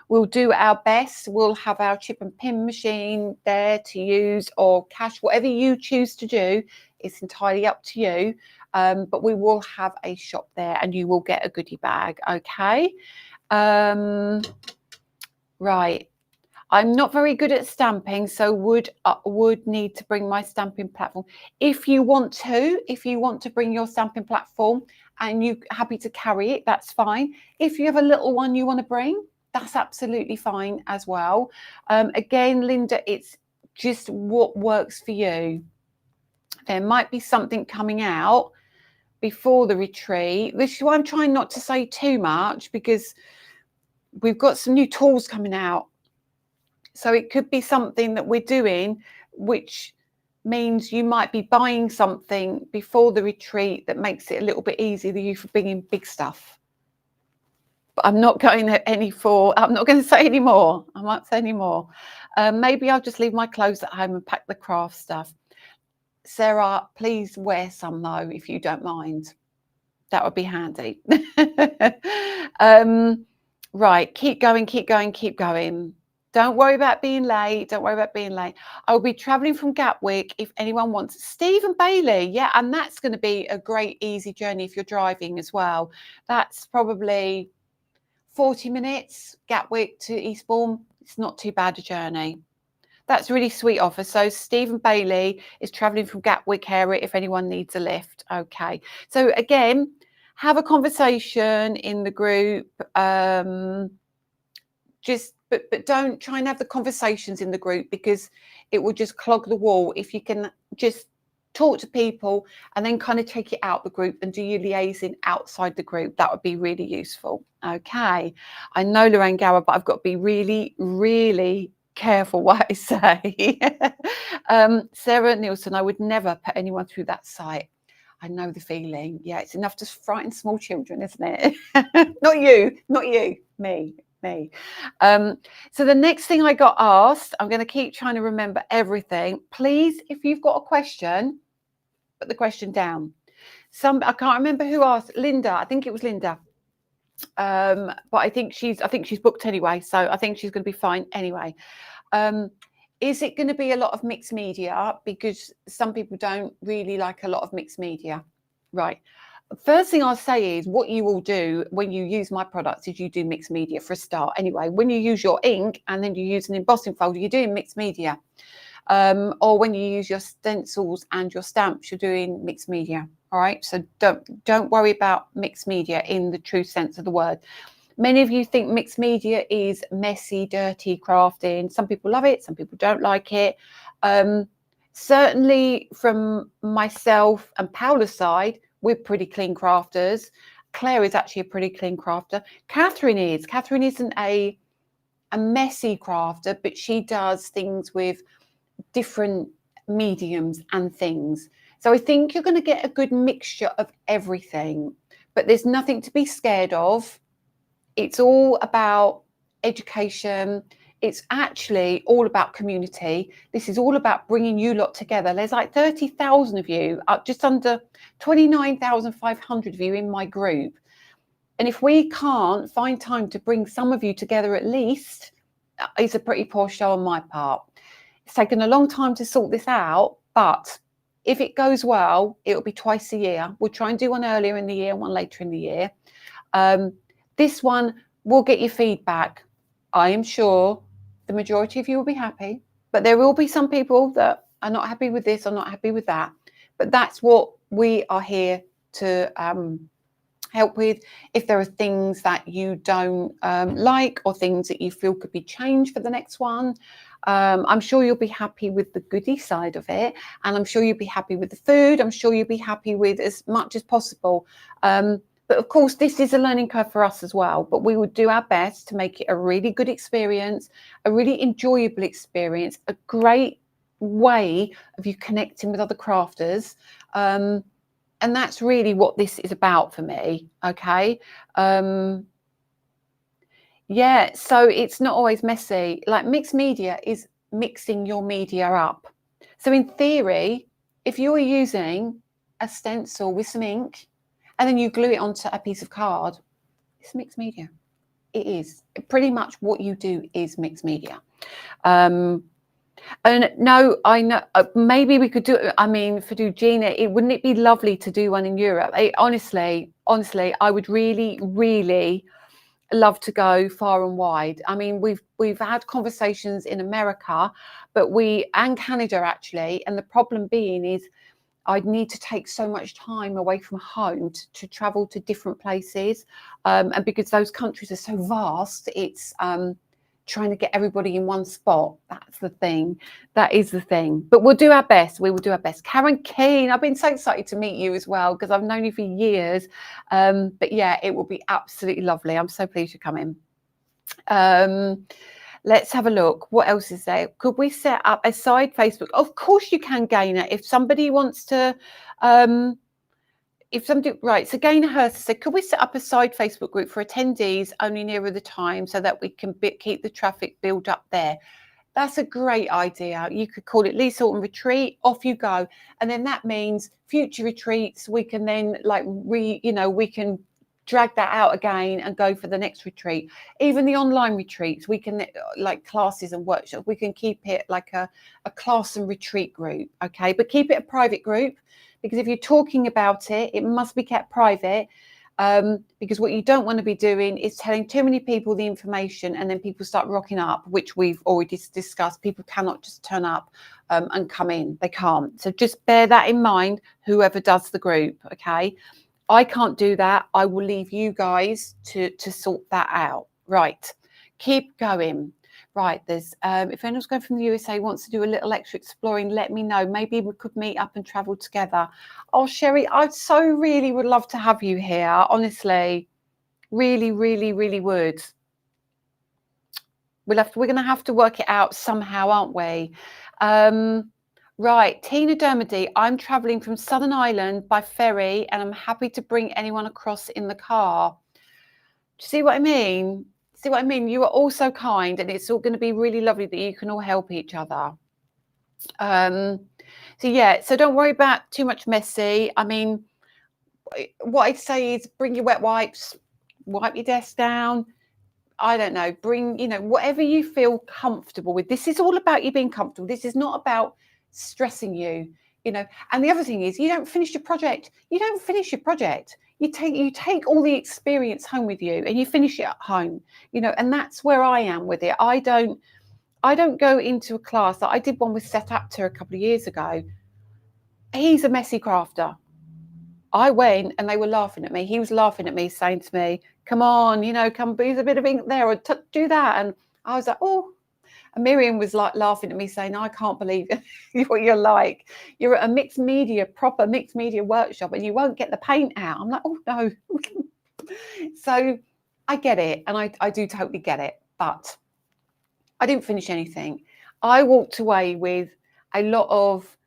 we'll do our best. We'll have our chip and pin machine there to use, or cash, whatever you choose to do. It's entirely up to you, but we will have a shop there, and you will get a goodie bag. Okay. Right, I'm not very good at stamping, so would need to bring my stamping platform. If you want to bring your stamping platform and you're happy to carry it, that's fine. If you have a little one you want to bring, that's absolutely fine as well. Again, Linda, it's just what works for you. There might be something coming out before the retreat, which is why I'm trying not to say too much, because we've got some new tools coming out. So it could be something that we're doing, which means you might be buying something before the retreat that makes it a little bit easier for you for bringing big stuff. But I'm not going to say any more. I won't say any more. Maybe I'll just leave my clothes at home and pack the craft stuff. Sarah, please wear some though, if you don't mind. That would be handy. Right, keep going. Don't worry about being late. I'll be traveling from Gatwick if anyone wants. Stephen Bailey, yeah, and that's going to be a great, easy journey if you're driving as well. That's probably 40 minutes, Gatwick to Eastbourne. It's not too bad a journey. That's a really sweet offer. So Stephen Bailey is traveling from Gatwick area if anyone needs a lift. Okay. So again, have a conversation in the group. But don't try and have the conversations in the group, because it will just clog the wall. If you can just talk to people and then kind of take it out the group and do your liaising outside the group, that would be really useful. Okay. I know Lorraine Gower, but I've got to be really, really careful what I say. Sarah Nielsen, I would never put anyone through that site. I know the feeling. Yeah, it's enough to frighten small children, isn't it? Not you, me. So the next thing I got asked, I'm going to keep trying to remember everything. Please, if you've got a question, put the question down. I can't remember who asked. Linda, I think it was Linda. But I think she's booked anyway, so I think she's going to be fine anyway. Is it going to be a lot of mixed media? Because some people don't really like a lot of mixed media. Right. First thing I'll say is, what you will do when you use my products is you do mixed media for a start. Anyway, when you use your ink and then you use an embossing folder, you're doing mixed media. Or when you use your stencils and your stamps, you're doing mixed media. All right. So don't worry about mixed media in the true sense of the word. Many of you think mixed media is messy, dirty crafting. Some people love it, some people don't like it. Certainly from myself and Paula's side, we're pretty clean crafters. Claire is actually a pretty clean crafter. Catherine isn't a messy crafter, but she does things with different mediums and things. So I think you're going to get a good mixture of everything, but there's nothing to be scared of. It's all about education. It's actually all about community. This is all about bringing you lot together. There's like 30,000 of you, just under 29,500 of you in my group. And if we can't find time to bring some of you together at least, it's a pretty poor show on my part. It's taken a long time to sort this out, but if it goes well, it'll be twice a year. We'll try and do one earlier in the year and one later in the year. This one will get your feedback. I am sure the majority of you will be happy, but there will be some people that are not happy with this or not happy with that. But that's what we are here to help with. If there are things that you don't like or things that you feel could be changed for the next one, I'm sure you'll be happy with the goodie side of it, and I'm sure you'll be happy with the food. I'm sure you'll be happy with as much as possible. But of course, this is a learning curve for us as well, but we will do our best to make it a really good experience, a really enjoyable experience, a great way of you connecting with other crafters. And that's really what this is about for me. Okay. Yeah, so it's not always messy. Like mixed media is mixing your media up. So in theory, if you're using a stencil with some ink and then you glue it onto a piece of card, it's mixed media. It is. Pretty much what you do is mixed media. And no, I know maybe we could do it. I mean, for Gina, wouldn't it be lovely to do one in Europe? Honestly, I would really, really love to go far and wide. I mean, we've had conversations in America, and Canada actually, and the problem being is I'd need to take so much time away from home to travel to different places, and because those countries are so vast, it's trying to get everybody in one spot. That's the thing. That is the thing. But we'll do our best. We will do our best. Karen Keane, I've been so excited to meet you as well because I've known you for years. But yeah, it will be absolutely lovely. I'm so pleased you're coming. Let's have a look. What else is there? Could we set up a side Facebook? Of course you can, Gaynor. If somebody wants to, right, so Gaynor Hurst said, could we set up a side Facebook group for attendees only nearer the time so that we can keep the traffic build up there? That's a great idea. You could call it Lisa Horton Retreat, off you go. And then that means future retreats, we can then we can drag that out again and go for the next retreat. Even the online retreats, we can, like classes and workshops, we can keep it like a class and retreat group, okay? But keep it a private group, because if you're talking about it, it must be kept private, because what you don't want to be doing is telling too many people the information and then people start rocking up, which we've already discussed. People cannot just turn up and come in. They can't. So just bear that in mind, whoever does the group, okay? I can't do that. I will leave you guys to sort that out. Right. Keep going. Right. There's if anyone's going from the USA wants to do a little extra exploring, let me know. Maybe we could meet up and travel together. Oh, Sherry, I so really would love to have you here. Honestly, really, really, really would. We're going to have to work it out somehow, aren't we? Right, Tina Dermody, I'm traveling from Southern Ireland by ferry and I'm happy to bring anyone across in the car. Do you see what I mean? See what I mean? You are all so kind, and it's all going to be really lovely that you can all help each other. So yeah, so don't worry about too much messy. I mean, what I'd say is bring your wet wipes, wipe your desk down. I don't know, bring, whatever you feel comfortable with. This is all about you being comfortable. This is not about stressing you, and the other thing is, you don't finish your project. You take all the experience home with you and you finish it at home, and that's where I am with it. I don't go into a class. I did one with Seth Apter a couple of years ago. He's a messy crafter. I went and they were laughing at me. He was laughing at me, saying to me, come on, you know, come use a bit of ink there, or do that. And I was like, oh. And Miriam was like laughing at me saying, I can't believe what you're like. You're at a proper mixed media workshop, and you won't get the paint out. I'm like, oh no. So I get it, and I do totally get it, but I didn't finish anything. I walked away with a lot of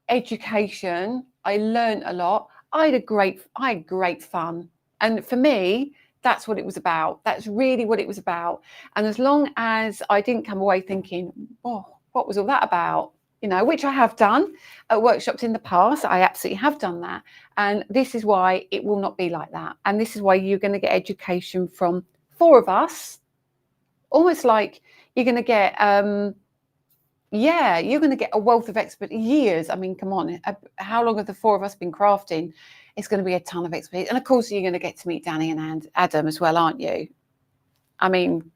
education. I learned a lot. I had great fun. And for me, that's what it was about. That's really what it was about. And as long as I didn't come away thinking, oh, what was all that about? You know, which I have done at workshops in the past. I absolutely have done that. And this is why it will not be like that. And this is why you're going to get education from 4 of us, almost like you're going to get, you're going to get a wealth of years. I mean, come on, how long have the 4 of us been crafting? It's going to be a ton of expertise. And of course, you're going to get to meet Danny and Adam as well, aren't you? I mean,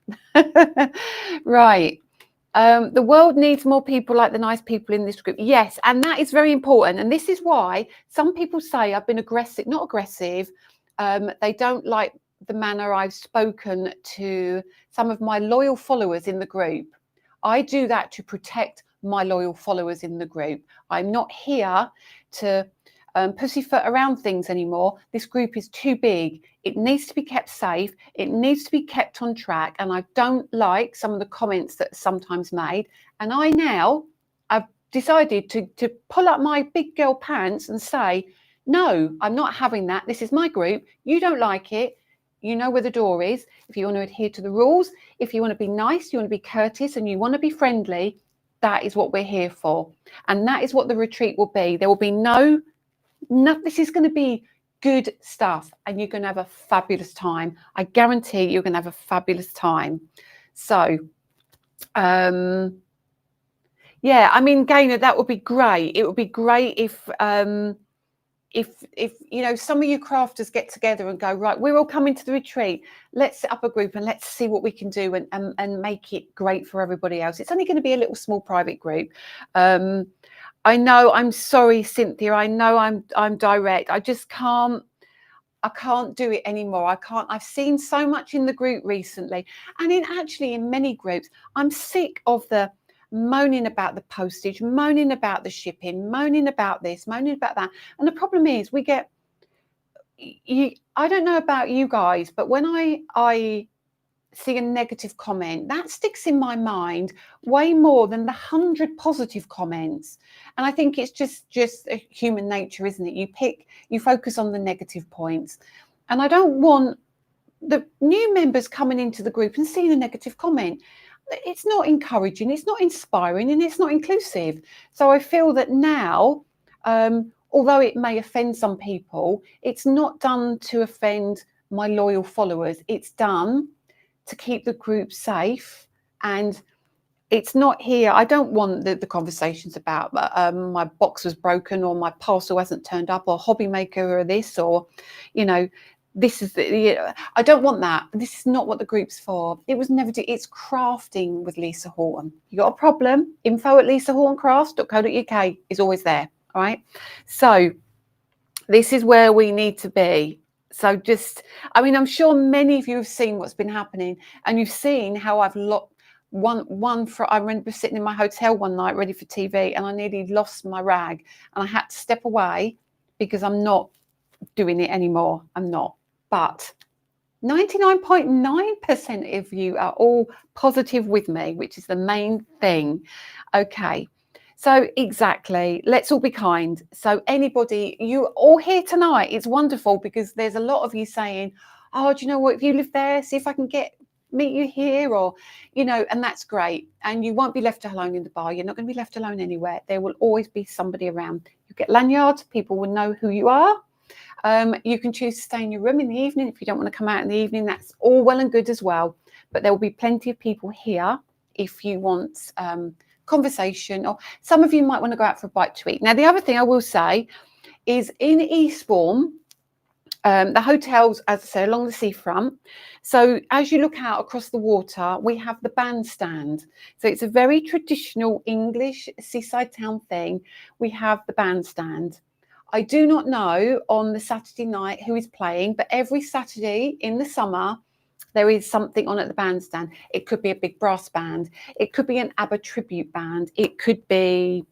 right. The world needs more people like the nice people in this group. Yes, and that is very important. And this is why some people say I've been aggressive, not aggressive. They don't like the manner I've spoken to some of my loyal followers in the group. I do that to protect my loyal followers in the group. I'm not here to pussyfoot around things anymore. This group is too big. It needs to be kept safe. It needs to be kept on track. And I don't like some of the comments that are sometimes made. And I've decided to pull up my big girl pants and say, no, I'm not having that. This is my group. You don't like it. You know where the door is. If you want to adhere to the rules, if you want to be nice, you want to be courteous, and you want to be friendly, that is what we're here for. And that is what the retreat will be. There will be no, this is going to be good stuff, and you're going to have a fabulous time. I guarantee you're going to have a fabulous time. So, yeah, I mean, Gaynor, that would be great. It would be great if you know, some of you crafters get together and go, right, we're all coming to the retreat. Let's set up a group and let's see what we can do and make it great for everybody else. It's only going to be a little small private group. I know, I'm sorry, Cynthia. I know I'm direct. I just can't. I can't do it anymore. I can't. I've seen so much in the group recently, and in many groups, I'm sick of the moaning about the postage, moaning about the shipping, moaning about this, moaning about that. And the problem is, I don't know about you guys, but when I see a negative comment, that sticks in my mind way more than the 100 positive comments. And I think it's just human nature, isn't it? You focus on the negative points. And I don't want the new members coming into the group and seeing a negative comment. It's not encouraging, it's not inspiring, and it's not inclusive. So I feel that now, although it may offend some people, it's not done to offend my loyal followers. It's done to keep the group safe. And it's not here. I don't want the conversations about my box was broken, or my parcel hasn't turned up, or hobby maker, or this, or, you know, this is I don't want that. This is not what the group's for. It was never. It's crafting with Lisa Horton. You got a problem? info@lisahortoncrafts.co.uk is always there. All right. So this is where we need to be. So I mean, I'm sure many of you have seen what's been happening, and you've seen how I've lost I remember sitting in my hotel one night ready for TV, and I nearly lost my rag, and I had to step away because I'm not doing it anymore. I'm not. But 99.9% of you are all positive with me, which is the main thing. Okay. So exactly, let's all be kind. So anybody, you all here tonight, it's wonderful, because there's a lot of you saying, oh, do you know what, if you live there, see if I can meet you here, or, you know, and that's great. And you won't be left alone in the bar. You're not going to be left alone anywhere. There will always be somebody around. You get lanyards, people will know who you are. You can choose to stay in your room in the evening. If you don't want to come out in the evening, that's all well and good as well. But there will be plenty of people here if you want conversation, or some of you might want to go out for a bite to eat. Now, the other thing I will say is in Eastbourne, the hotels, as I say, along the seafront. So as you look out across the water, we have the bandstand. So it's a very traditional English seaside town thing. We have the bandstand. I do not know on the Saturday night who is playing, but every Saturday in the summer, there is something on at the bandstand. It could be a big brass band. It could be an ABBA tribute band. It could be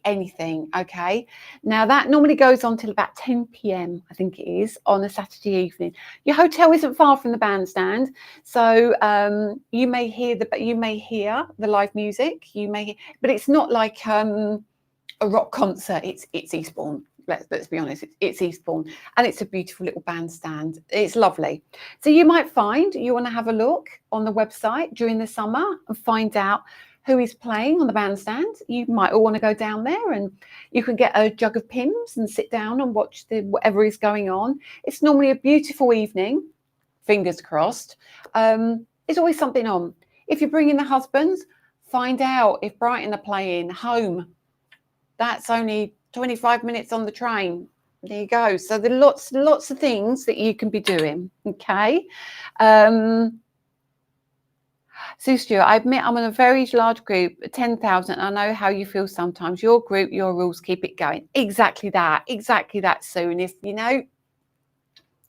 anything. Okay. Now that normally goes on till about 10 p.m. I think it is on a Saturday evening. Your hotel isn't far from the bandstand, so you may hear the live music. But it's not like a rock concert. It's Eastbourne. Let's be honest, it's Eastbourne, and it's a beautiful little bandstand. It's lovely. So you might find you want to have a look on the website during the summer and find out who is playing on the bandstand. You might all want to go down there, and you can get a jug of Pimm's and sit down and watch whatever is going on. It's normally a beautiful evening, fingers crossed. There's always something on. If you're bringing the husbands, find out if Brighton are playing home. That's only 25 minutes on the train. There you go. So there are lots of things that you can be doing. Okay. Sue Stewart, I admit I'm in a very large group, 10,000. I know how you feel sometimes. Your group, your rules, keep it going. Exactly that, Sue. And if you know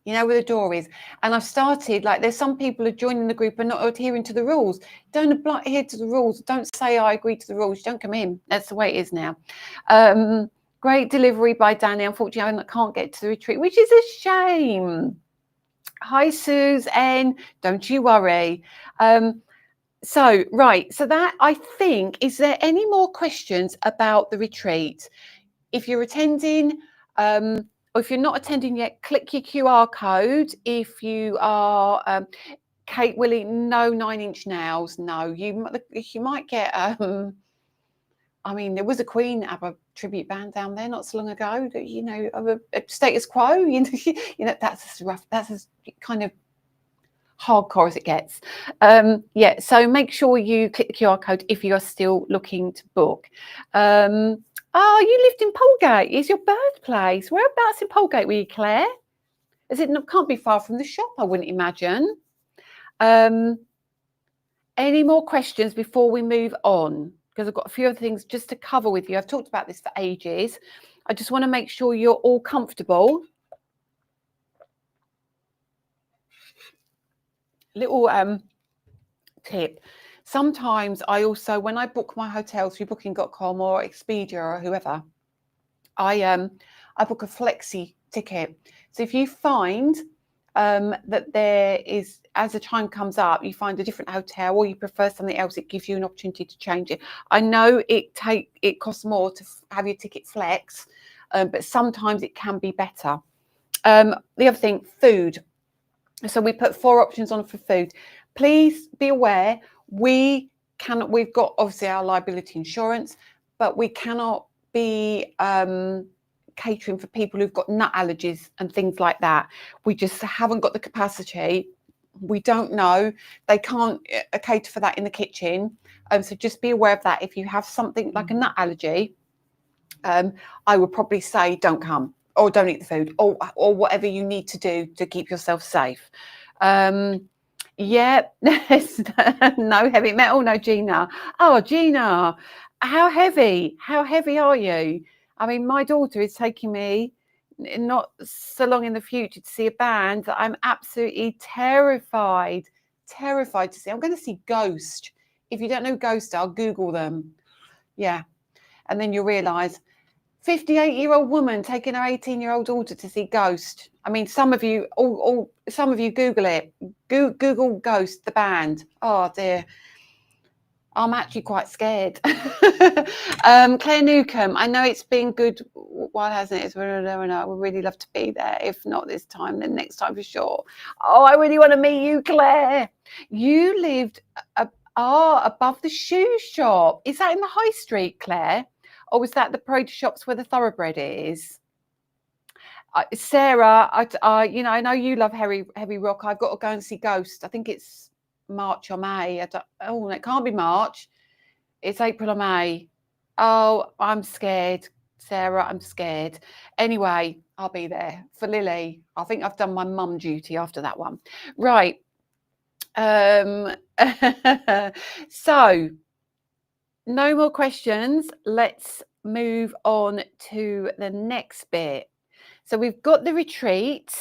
where the door is. And I've started, like, there's some people who are joining the group and not adhering to the rules. Don't adhere to the rules. Don't say I agree to the rules. Don't come in. That's the way it is now. Great delivery by Danny. Unfortunately, I can't get to the retreat, which is a shame. Hi, Susan. Don't you worry. So that, I think, is there any more questions about the retreat? If you're attending, or if you're not attending yet, click your QR code. If you are, Kate Willie, no 9-inch nails. No, you might get, I mean, there was a Queen ABBA tribute band down there not so long ago, of a status quo, that's as kind of hardcore as it gets. So make sure you click the QR code if you're still looking to book. You lived in Polegate. Is your birthplace? Whereabouts in Polegate were you, Claire? Can't be far from the shop, I wouldn't imagine. Any more questions before we move on? Because I've got a few other things just to cover with you. I've talked about this for ages. I just want to make sure you're all comfortable. Little tip. Sometimes I also, when I book my hotels through booking.com or Expedia or whoever, I book a flexi ticket. So if you find that there is, as the time comes up, you find a different hotel or you prefer something else, it gives you an opportunity to change it. I know it costs more to have your ticket flex, but sometimes it can be better. The other thing, food. So we put 4 options on for food. Please be aware, we've got obviously our liability insurance, but we cannot be catering for people who've got nut allergies and things like that. We just haven't got the capacity. We don't know. They can't cater for that in the kitchen. So just be aware of that. If you have something like a nut allergy, I would probably say don't come, or don't eat the food, or whatever you need to do to keep yourself safe. Yeah, no heavy metal, no Gina. Oh, Gina, how heavy are you? I mean, my daughter is taking me not so long in the future to see a band that I'm absolutely terrified to see. I'm going to see Ghost. If you don't know Ghost, I'll Google them. Yeah. And then you'll realise 58-year-old woman taking her 18-year-old daughter to see Ghost. I mean, some of you Google it. Google Ghost, the band. Oh dear. I'm actually quite scared. Claire Newcomb, I know it's been good while, hasn't it? I would really love to be there. If not this time, then next time for sure. Oh, I really want to meet you, Claire. You lived above the shoe shop. Is that in the high street, Claire? Or was that the Parade Shops where the Thoroughbred is? Sarah, I know you love heavy rock. I've got to go and see Ghost. I think it's March or May. It can't be March. It's April or May. Oh, I'm scared, Sarah. I'm scared. Anyway, I'll be there for Lily. I think I've done my mum duty after that one. Right. So no more questions. Let's move on to the next bit. So we've got the retreat.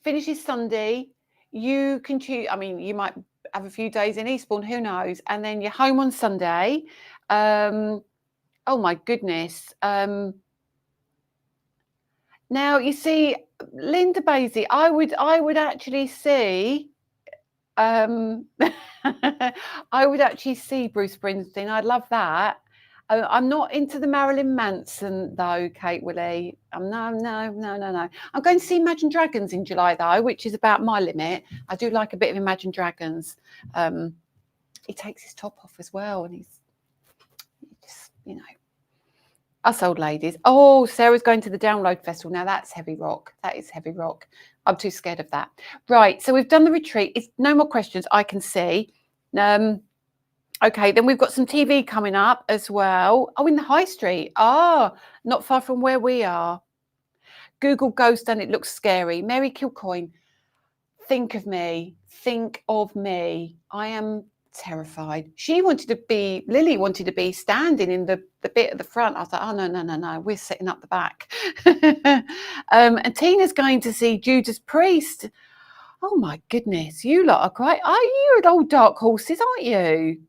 Finishes Sunday. You can choose. I mean, you might have a few days in Eastbourne, who knows? And then you're home on Sunday. Oh my goodness. Now you see, Linda Basie, I would actually see. I would actually see Bruce Springsteen. I'd love that. I'm not into the Marilyn Manson though, Kate Willie. No. I'm going to see Imagine Dragons in July though, which is about my limit. I do like a bit of Imagine Dragons. He takes his top off as well, and he's just, you know, us old ladies. Oh, Sarah's going to the Download Festival. Now that's heavy rock. That is heavy rock. I'm too scared of that. Right, so we've done the retreat. It's no more questions, I can see. Okay, then we've got some TV coming up as well. Oh, in the High Street. Ah, not far from where we are. Google Ghost and it looks scary. Mary Kilcoyne, think of me. Think of me. I am terrified. Lily wanted to be standing in the bit at the front. I was like, oh, no. We're sitting up the back. And Tina's going to see Judas Priest. Oh, my goodness. You lot are quite... Are you at old dark horses, aren't you?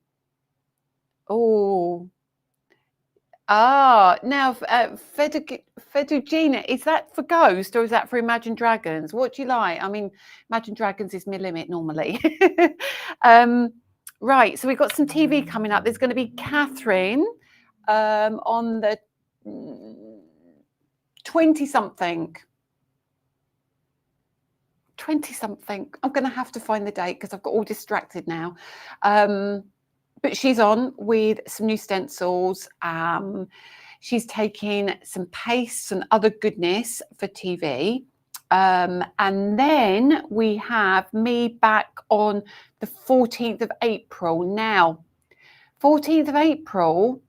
Oh, now Fedugina, is that for Ghost or is that for Imagine Dragons? What do you like? I mean, Imagine Dragons is my limit normally. Right, so we've got some TV coming up. There's going to be Catherine on the 20-something. 20-something. I'm going to have to find the date because I've got all distracted now. But she's on with some new stencils. She's taking some pastes and other goodness for TV. And then we have me back on the 14th of April. Now, 14th of April,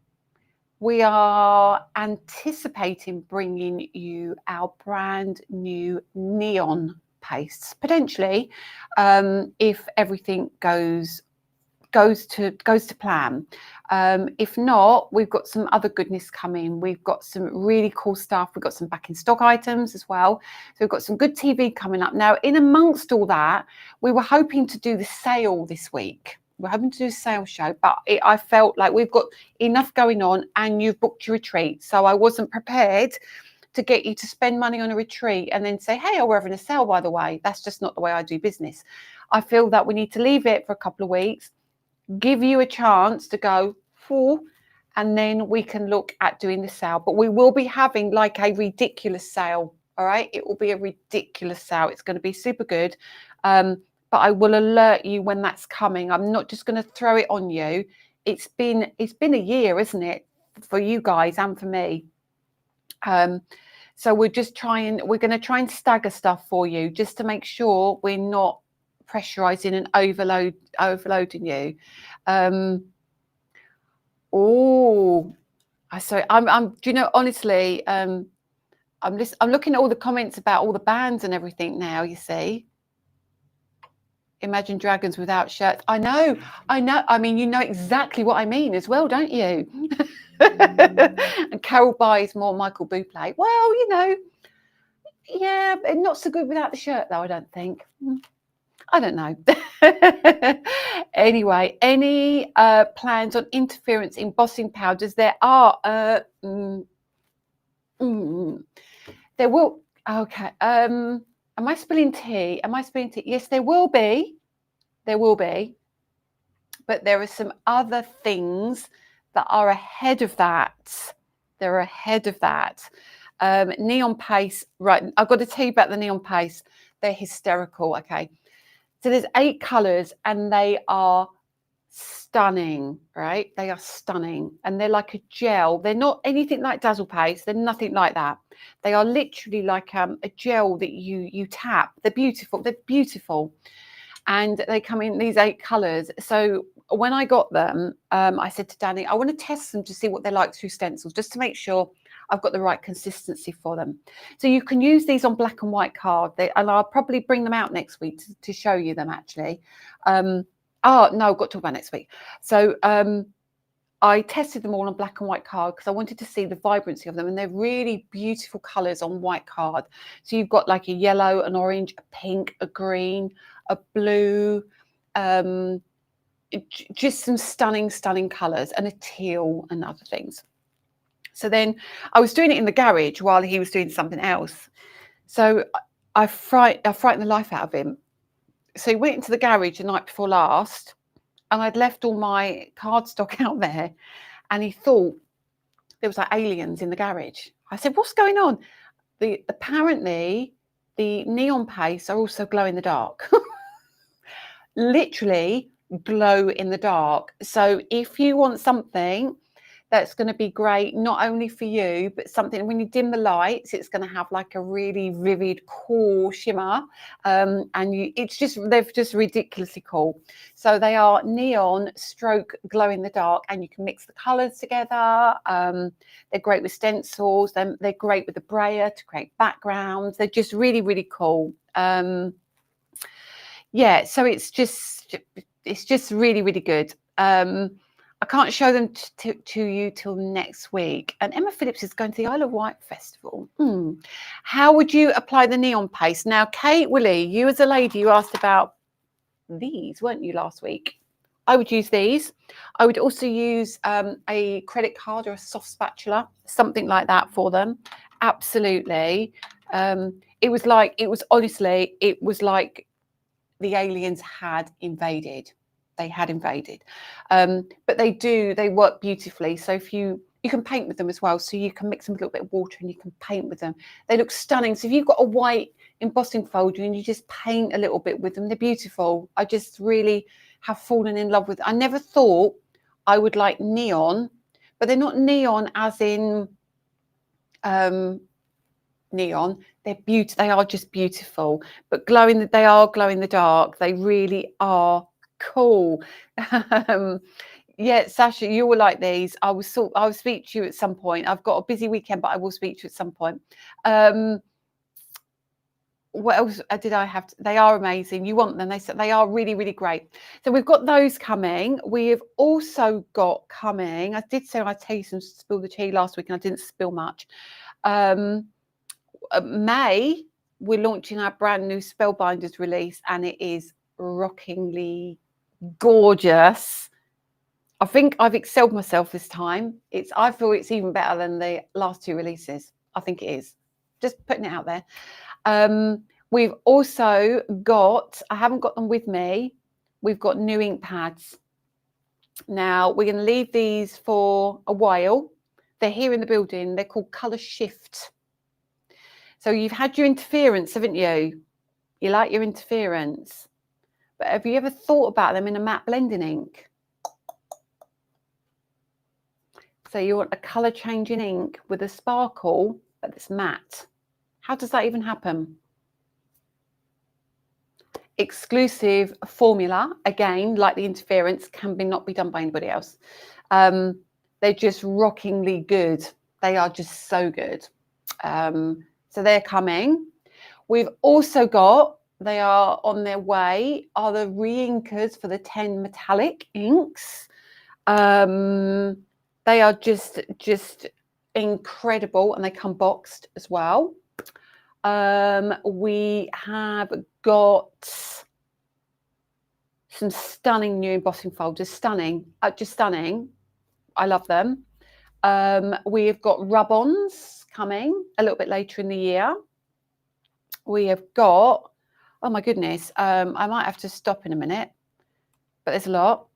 we are anticipating bringing you our brand new neon pastes, potentially, if everything goes to plan. If not, we've got some other goodness coming. We've got some really cool stuff. We've got some back in stock items as well. So we've got some good TV coming up. Now, in amongst all that, we were hoping to do the sale this week. We're hoping to do a sale show, but I felt like we've got enough going on and you've booked your retreat. So I wasn't prepared to get you to spend money on a retreat and then say, hey, we're having a sale, by the way. That's just not the way I do business. I feel that we need to leave it for a couple of weeks, give you a chance to go full, and then we can look at doing the sale. But we will be having like a ridiculous sale. All right, it will be a ridiculous sale. It's going to be super good, but I will alert you when that's coming. I'm not just going to throw it on you. It's been a year, isn't it, for you guys and for me? So we're going to try and stagger stuff for you just to make sure we're not pressurizing and overloading you. Do you know, honestly, I'm looking at all the comments about all the bands and everything now, you see. Imagine Dragons without shirts. I know. I mean, you know exactly what I mean as well, don't you? And Carol buys more Michael Bublé. Well, you know, yeah, but not so good without the shirt, though, I don't think. I don't know. Anyway, any plans on interference in embossing powders? There are. There will. Okay. Am I spilling tea? Yes, there will be. There will be. But there are some other things that are ahead of that. They're ahead of that. Neon paste. Right. I've got to tell you about the neon paste. They're hysterical. Okay. So there's 8 colours and they are stunning, right? They are stunning. And they're like a gel. They're not anything like Dazzle paste. They're nothing like that. They are literally like a gel that you tap. They're beautiful. They're beautiful. And they come in these 8 colours. So when I got them, I said to Danny, I want to test them to see what they're like through stencils, just to make sure I've got the right consistency for them. So you can use these on black and white card. And I'll probably bring them out next week to show you them, actually. Oh, no, I've got to talk about next week. So I tested them all on black and white card because I wanted to see the vibrancy of them, and they're really beautiful colours on white card. So you've got like a yellow, an orange, a pink, a green, a blue, just some stunning colours, and a teal and other things. So then I was doing it in the garage while he was doing something else. So I frightened the life out of him. So he went into the garage the night before last, and I'd left all my cardstock out there, and he thought there was like aliens in the garage. I said, "What's going on?" Apparently the neon paste are also glow in the dark. Literally glow in the dark. So if you want something that's going to be great, not only for you, but something when you dim the lights, it's going to have like a really vivid, cool shimmer. And they're just ridiculously cool. So they are neon stroke glow in the dark, and you can mix the colors together. They're great with stencils. They're great with the brayer to create backgrounds. They're just really cool. Yeah, so it's just really good. I can't show them to you till next week. And Emma Phillips is going to the Isle of Wight Festival. How would you apply the neon paste? Now, Kate Willie, you as a lady, you asked about these, weren't you, last week? I would use these. I would also use a credit card or a soft spatula, something like that for them. Absolutely. It was like the aliens had invaded. They had invaded. But they work beautifully. So if you can paint with them as well. So you can mix them with a little bit of water and you can paint with them. They look stunning. So if you've got a white embossing folder and you just paint a little bit with them, they're beautiful. I just really have fallen in love with it. I never thought I would like neon, but they're not neon as in neon. They are just beautiful, but they are glow in the dark. They really are cool. Yeah, Sasha, you will like these. I will speak to you at some point. I've got a busy weekend, but I will speak to you at some point. What else did I have? They are amazing. You want them? They are really great. So we've got those coming. We have also got coming. I did say I'd tell you some spill the tea last week, and I didn't spill much. May, we're launching our brand new Spellbinders release, and it is rockingly gorgeous. I think I've excelled myself this time. I feel it's even better than the last two releases. I think it is. Just putting it out there. We've also got, I haven't got them with me, we've got new ink pads. Now, we're going to leave these for a while. They're here in the building. They're called Colour Shift. So you've had your interference, haven't you? You like your interference. But have you ever thought about them in a matte blending ink? So you want a colour changing ink with a sparkle, but it's matte. How does that even happen? Exclusive formula, again, like the interference, not be done by anybody else. They're just rockingly good. They are just so good. So they're coming. We've also got, they are on their way, are the re-inkers for the 10 metallic inks. They are just incredible, and they come boxed as well. We have got some stunning new embossing folders. Stunning, just stunning. I love them. We have got rub-ons coming a little bit later in the year. We have got, oh my goodness, I might have to stop in a minute, but there's a lot.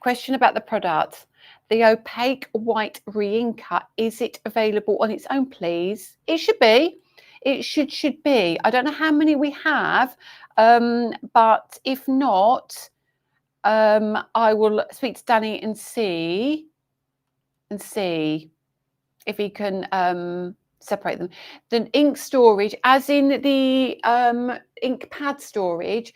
Question about the product. The opaque white re-inker, is it available on its own, please? It should be. It should be. I don't know how many we have, but if not, I will speak to Danny and see if he can separate them. The ink storage, as in the ink pad storage,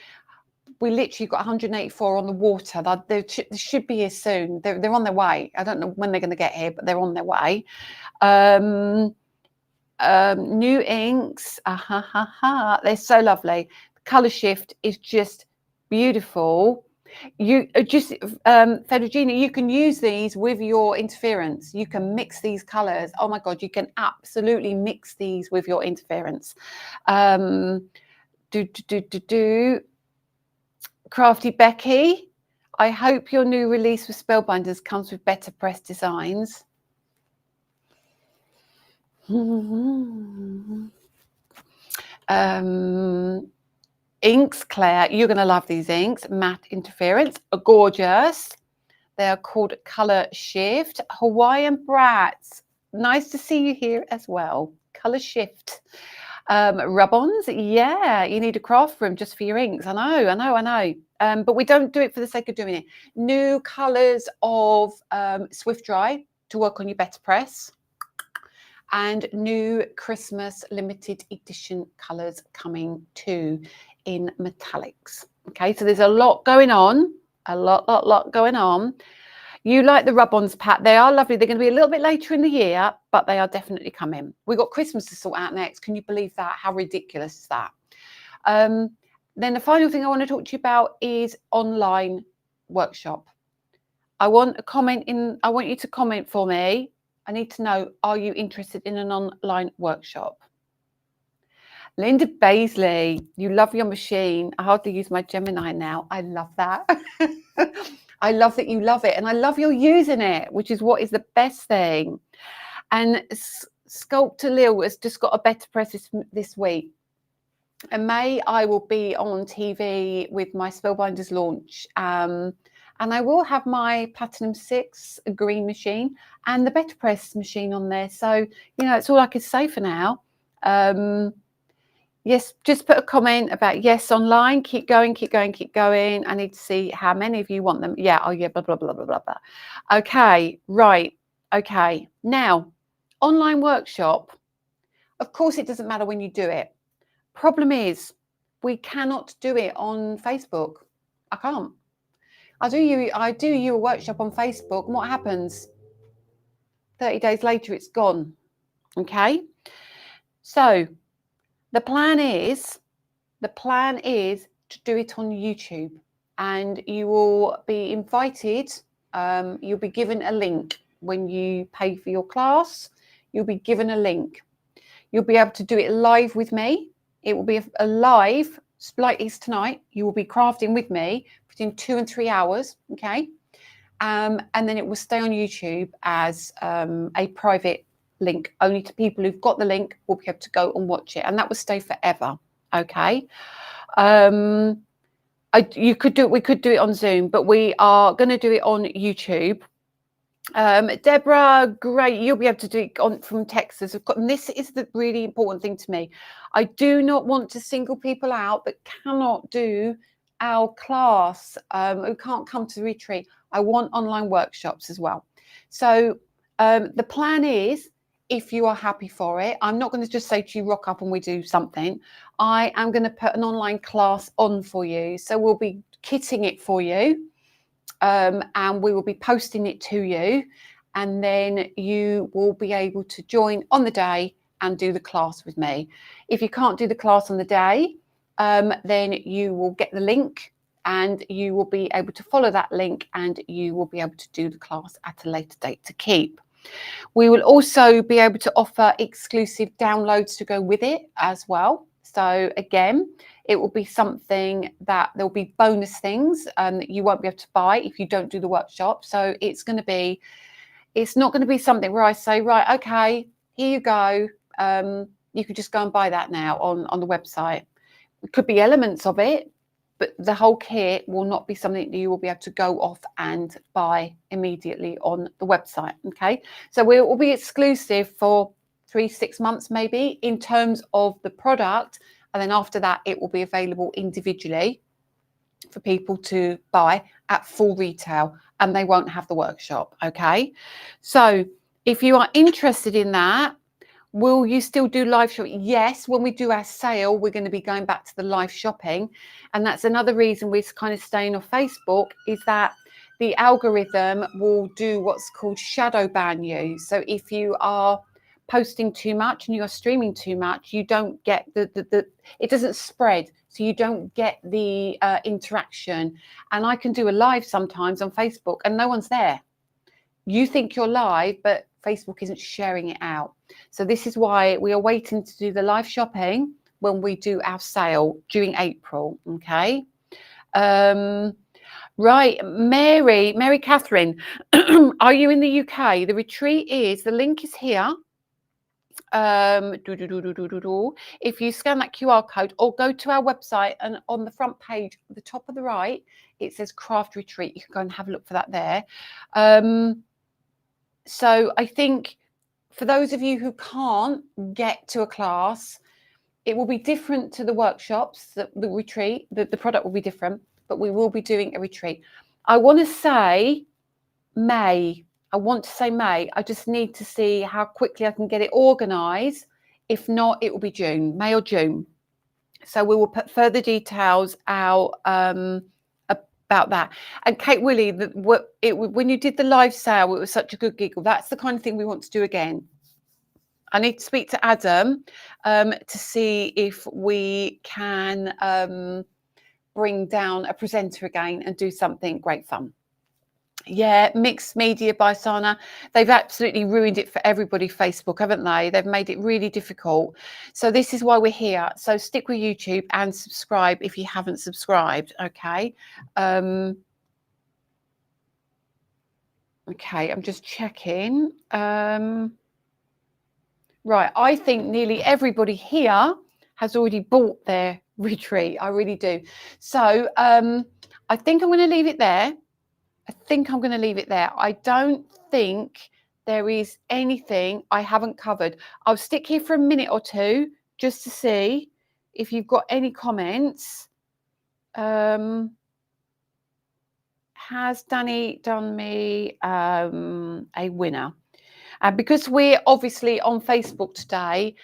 we literally got 184 on the water. They should be here soon. They're on their way. I don't know when they're going to get here, but they're on their way. New inks. They're so lovely. The colour shift is just beautiful. You just, Fedrigina, you can use these with your interference. You can mix these colors. Oh my God, you can absolutely mix these with your interference. Crafty Becky, I hope your new release with Spellbinders comes with better press designs. Inks, Claire, you're going to love these inks. Matte interference, gorgeous. They are called Color Shift. Hawaiian Brats, nice to see you here as well. Color Shift. Rub-ons, yeah, you need a craft room just for your inks. I know. But we don't do it for the sake of doing it. New colours of Swift Dry to work on your better press. And new Christmas limited edition colours coming too in metallics. Okay, so there's a lot going on, a lot going on. You like the rub-ons, Pat. They are lovely. They're going to be a little bit later in the year, but they are definitely coming. We've got Christmas to sort out next. Can you believe that? How ridiculous is that? Then the final thing I want to talk to you about is online workshop. I want you to comment for me. I need to know, are you interested in an online workshop? Linda Baisley, you love your machine. I hardly use my Gemini now. I love that. I love that you love it. And I love you're using it, which is what is the best thing. And Sculptor Lil has just got a better press this week. In May, I will be on TV with my Spellbinders launch. And I will have my Platinum 6 green machine and the Better Press machine on there. So, you know, it's all I can say for now. Yes, just put a comment about yes online. Keep going. I need to see how many of you want them. Yeah, oh yeah, blah, blah, blah, blah, blah, blah. Okay, right. Okay, now, online workshop. Of course, it doesn't matter when you do it. Problem is, we cannot do it on Facebook. I can't. I do you a workshop on Facebook, and what happens? 30 days later, it's gone. Okay, so the plan is to do it on YouTube, and you will be invited. You'll be given a link when you pay for your class. You'll be given a link. You'll be able to do it live with me. It will be a live, like it's tonight. You will be crafting with me between 2 and 3 hours. Okay, and then it will stay on YouTube as a private link. Only to people who've got the link will be able to go and watch it, and that will stay forever. Okay. We could do it on Zoom, but we are going to do it on YouTube. Deborah, great. You'll be able to do it from Texas. And this is the really important thing to me. I do not want to single people out that cannot do our class, who can't come to the retreat. I want online workshops as well. So the plan is, if you are happy for it, I'm not going to just say to you, rock up and we do something. I am going to put an online class on for you. So we'll be kitting it for you. And we will be posting it to you, and then you will be able to join on the day and do the class with me. If you can't do the class on the day, then you will get the link, and you will be able to follow that link, and you will be able to do the class at a later date to keep. We will also be able to offer exclusive downloads to go with it as well. So again, it will be something that there'll be bonus things that you won't be able to buy if you don't do the workshop. So it's not going to be something where I say, right, okay, here you go. You can just go and buy that now on the website. It could be elements of it, but the whole kit will not be something that you will be able to go off and buy immediately on the website. Okay, so it will be exclusive for 3-6 months maybe in terms of the product, and then after that it will be available individually for people to buy at full retail, and they won't have the workshop. Okay, so if you are interested in that, will you still do live shopping? Yes, when we do our sale, we're going to be going back to the live shopping. And that's another reason we're kind of staying off Facebook, is that the algorithm will do what's called shadow ban you. So if you are posting too much and you're streaming too much, you don't get it doesn't spread. So you don't get the interaction. And I can do a live sometimes on Facebook and no one's there. You think you're live, but Facebook isn't sharing it out. So this is why we are waiting to do the live shopping when we do our sale during April. Okay. Right, Mary Catherine, are you in the UK? The retreat is, the link is here. If you scan that QR code or go to our website, and on the front page, at the top of the right, it says Craft Retreat. You can go and have a look for that there. So I think for those of you who can't get to a class, it will be different to the workshops, the retreat, the product will be different, but we will be doing a retreat. I want to say May. I just need to see how quickly I can get it organised. If not, it will be June, May or June. So we will put further details out about that. And Kate Willie, when you did the live sale, it was such a good giggle. That's the kind of thing we want to do again. I need to speak to Adam to see if we can bring down a presenter again and do something great fun. Yeah, mixed media by Sana. They've absolutely ruined it for everybody, Facebook, haven't they? They've made it really difficult. So this is why we're here. So stick with YouTube and subscribe if you haven't subscribed. Okay. Okay, I'm just checking. Right, I think nearly everybody here has already bought their retreat. I really do. So I think I'm going to leave it there. I don't think there is anything I haven't covered. I'll stick here for a minute or two just to see if you've got any comments. Has Danny done me a winner? And because we're obviously on Facebook today,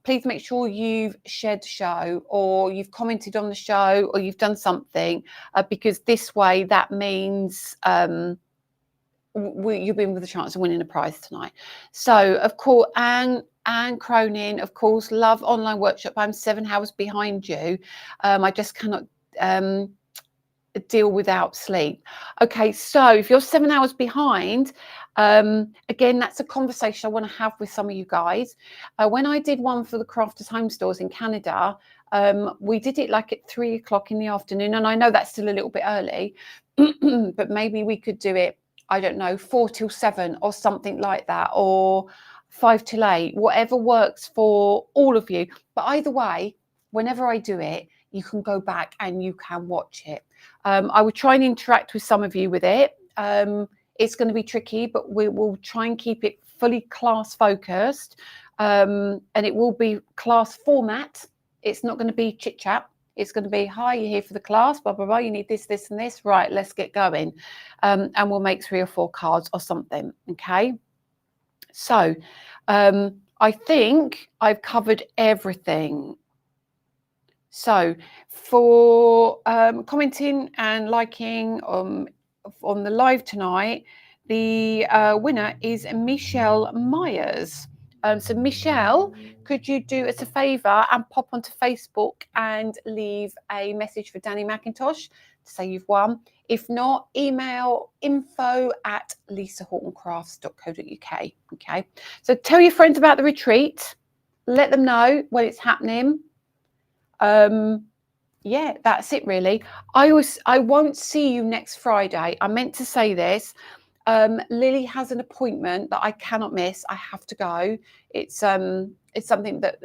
please make sure you've shared the show or you've commented on the show or you've done something because this way that means you've been with a chance of winning a prize tonight. So, of course, Anne Cronin, of course, love online workshop. I'm 7 hours behind you. I just cannot deal without sleep. Okay, so if you're 7 hours behind, again, that's a conversation I want to have with some of you guys. When I did one for the Crafters Home Stores in Canada, we did it like at 3 o'clock in the afternoon, and I know that's still a little bit early, but maybe we could do it, I don't know, 4 till 7 or something like that, or 5 till 8, whatever works for all of you. But either way, whenever I do it, you can go back and you can watch it. I will try and interact with some of you with it. It's going to be tricky, but we will try and keep it fully class focused. And it will be class format. It's not going to be chit chat. It's going to be, hi, you're here for the class, blah, blah, blah. You need this, this, and this. Right, let's get going. And we'll make 3 or 4 cards or something. Okay. So I think I've covered everything. So for commenting and liking on the live tonight, the winner is Michelle Myers. So Michelle, could you do us a favour and pop onto Facebook and leave a message for Danny McIntosh to say you've won? If not, email info@lisahortoncrafts.co.uk. Okay. So tell your friends about the retreat. Let them know when it's happening. Yeah, that's it really. I won't see you next Friday. I meant to say this. Lily has an appointment that I cannot miss. I have to go. It's something that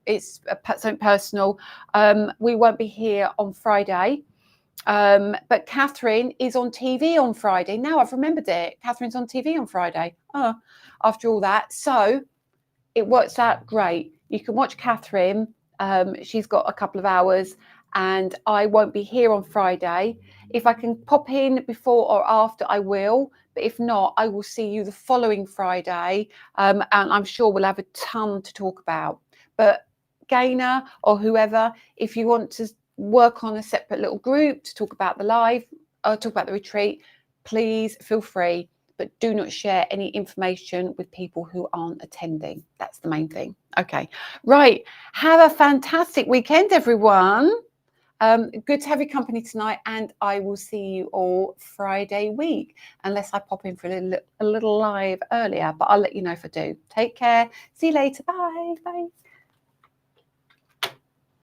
it's something personal. We won't be here on Friday. But Catherine is on TV on Friday. Now I've remembered it. Catherine's on TV on Friday. Oh, after all that. So it works out great. You can watch Catherine. She's got a couple of hours and I won't be here on Friday. If I can pop in before or after, I will. But if not, I will see you the following Friday. And I'm sure we'll have a ton to talk about. But Gaynor or whoever, if you want to work on a separate little group to talk about the live, talk about the retreat, please feel free. but do not share any information with people who aren't attending. That's the main thing. Okay, right. Have a fantastic weekend, everyone. Good to have your company tonight, and I will see you all Friday week, unless I pop in for a little live earlier, but I'll let you know if I do. Take care. See you later. Bye. Bye.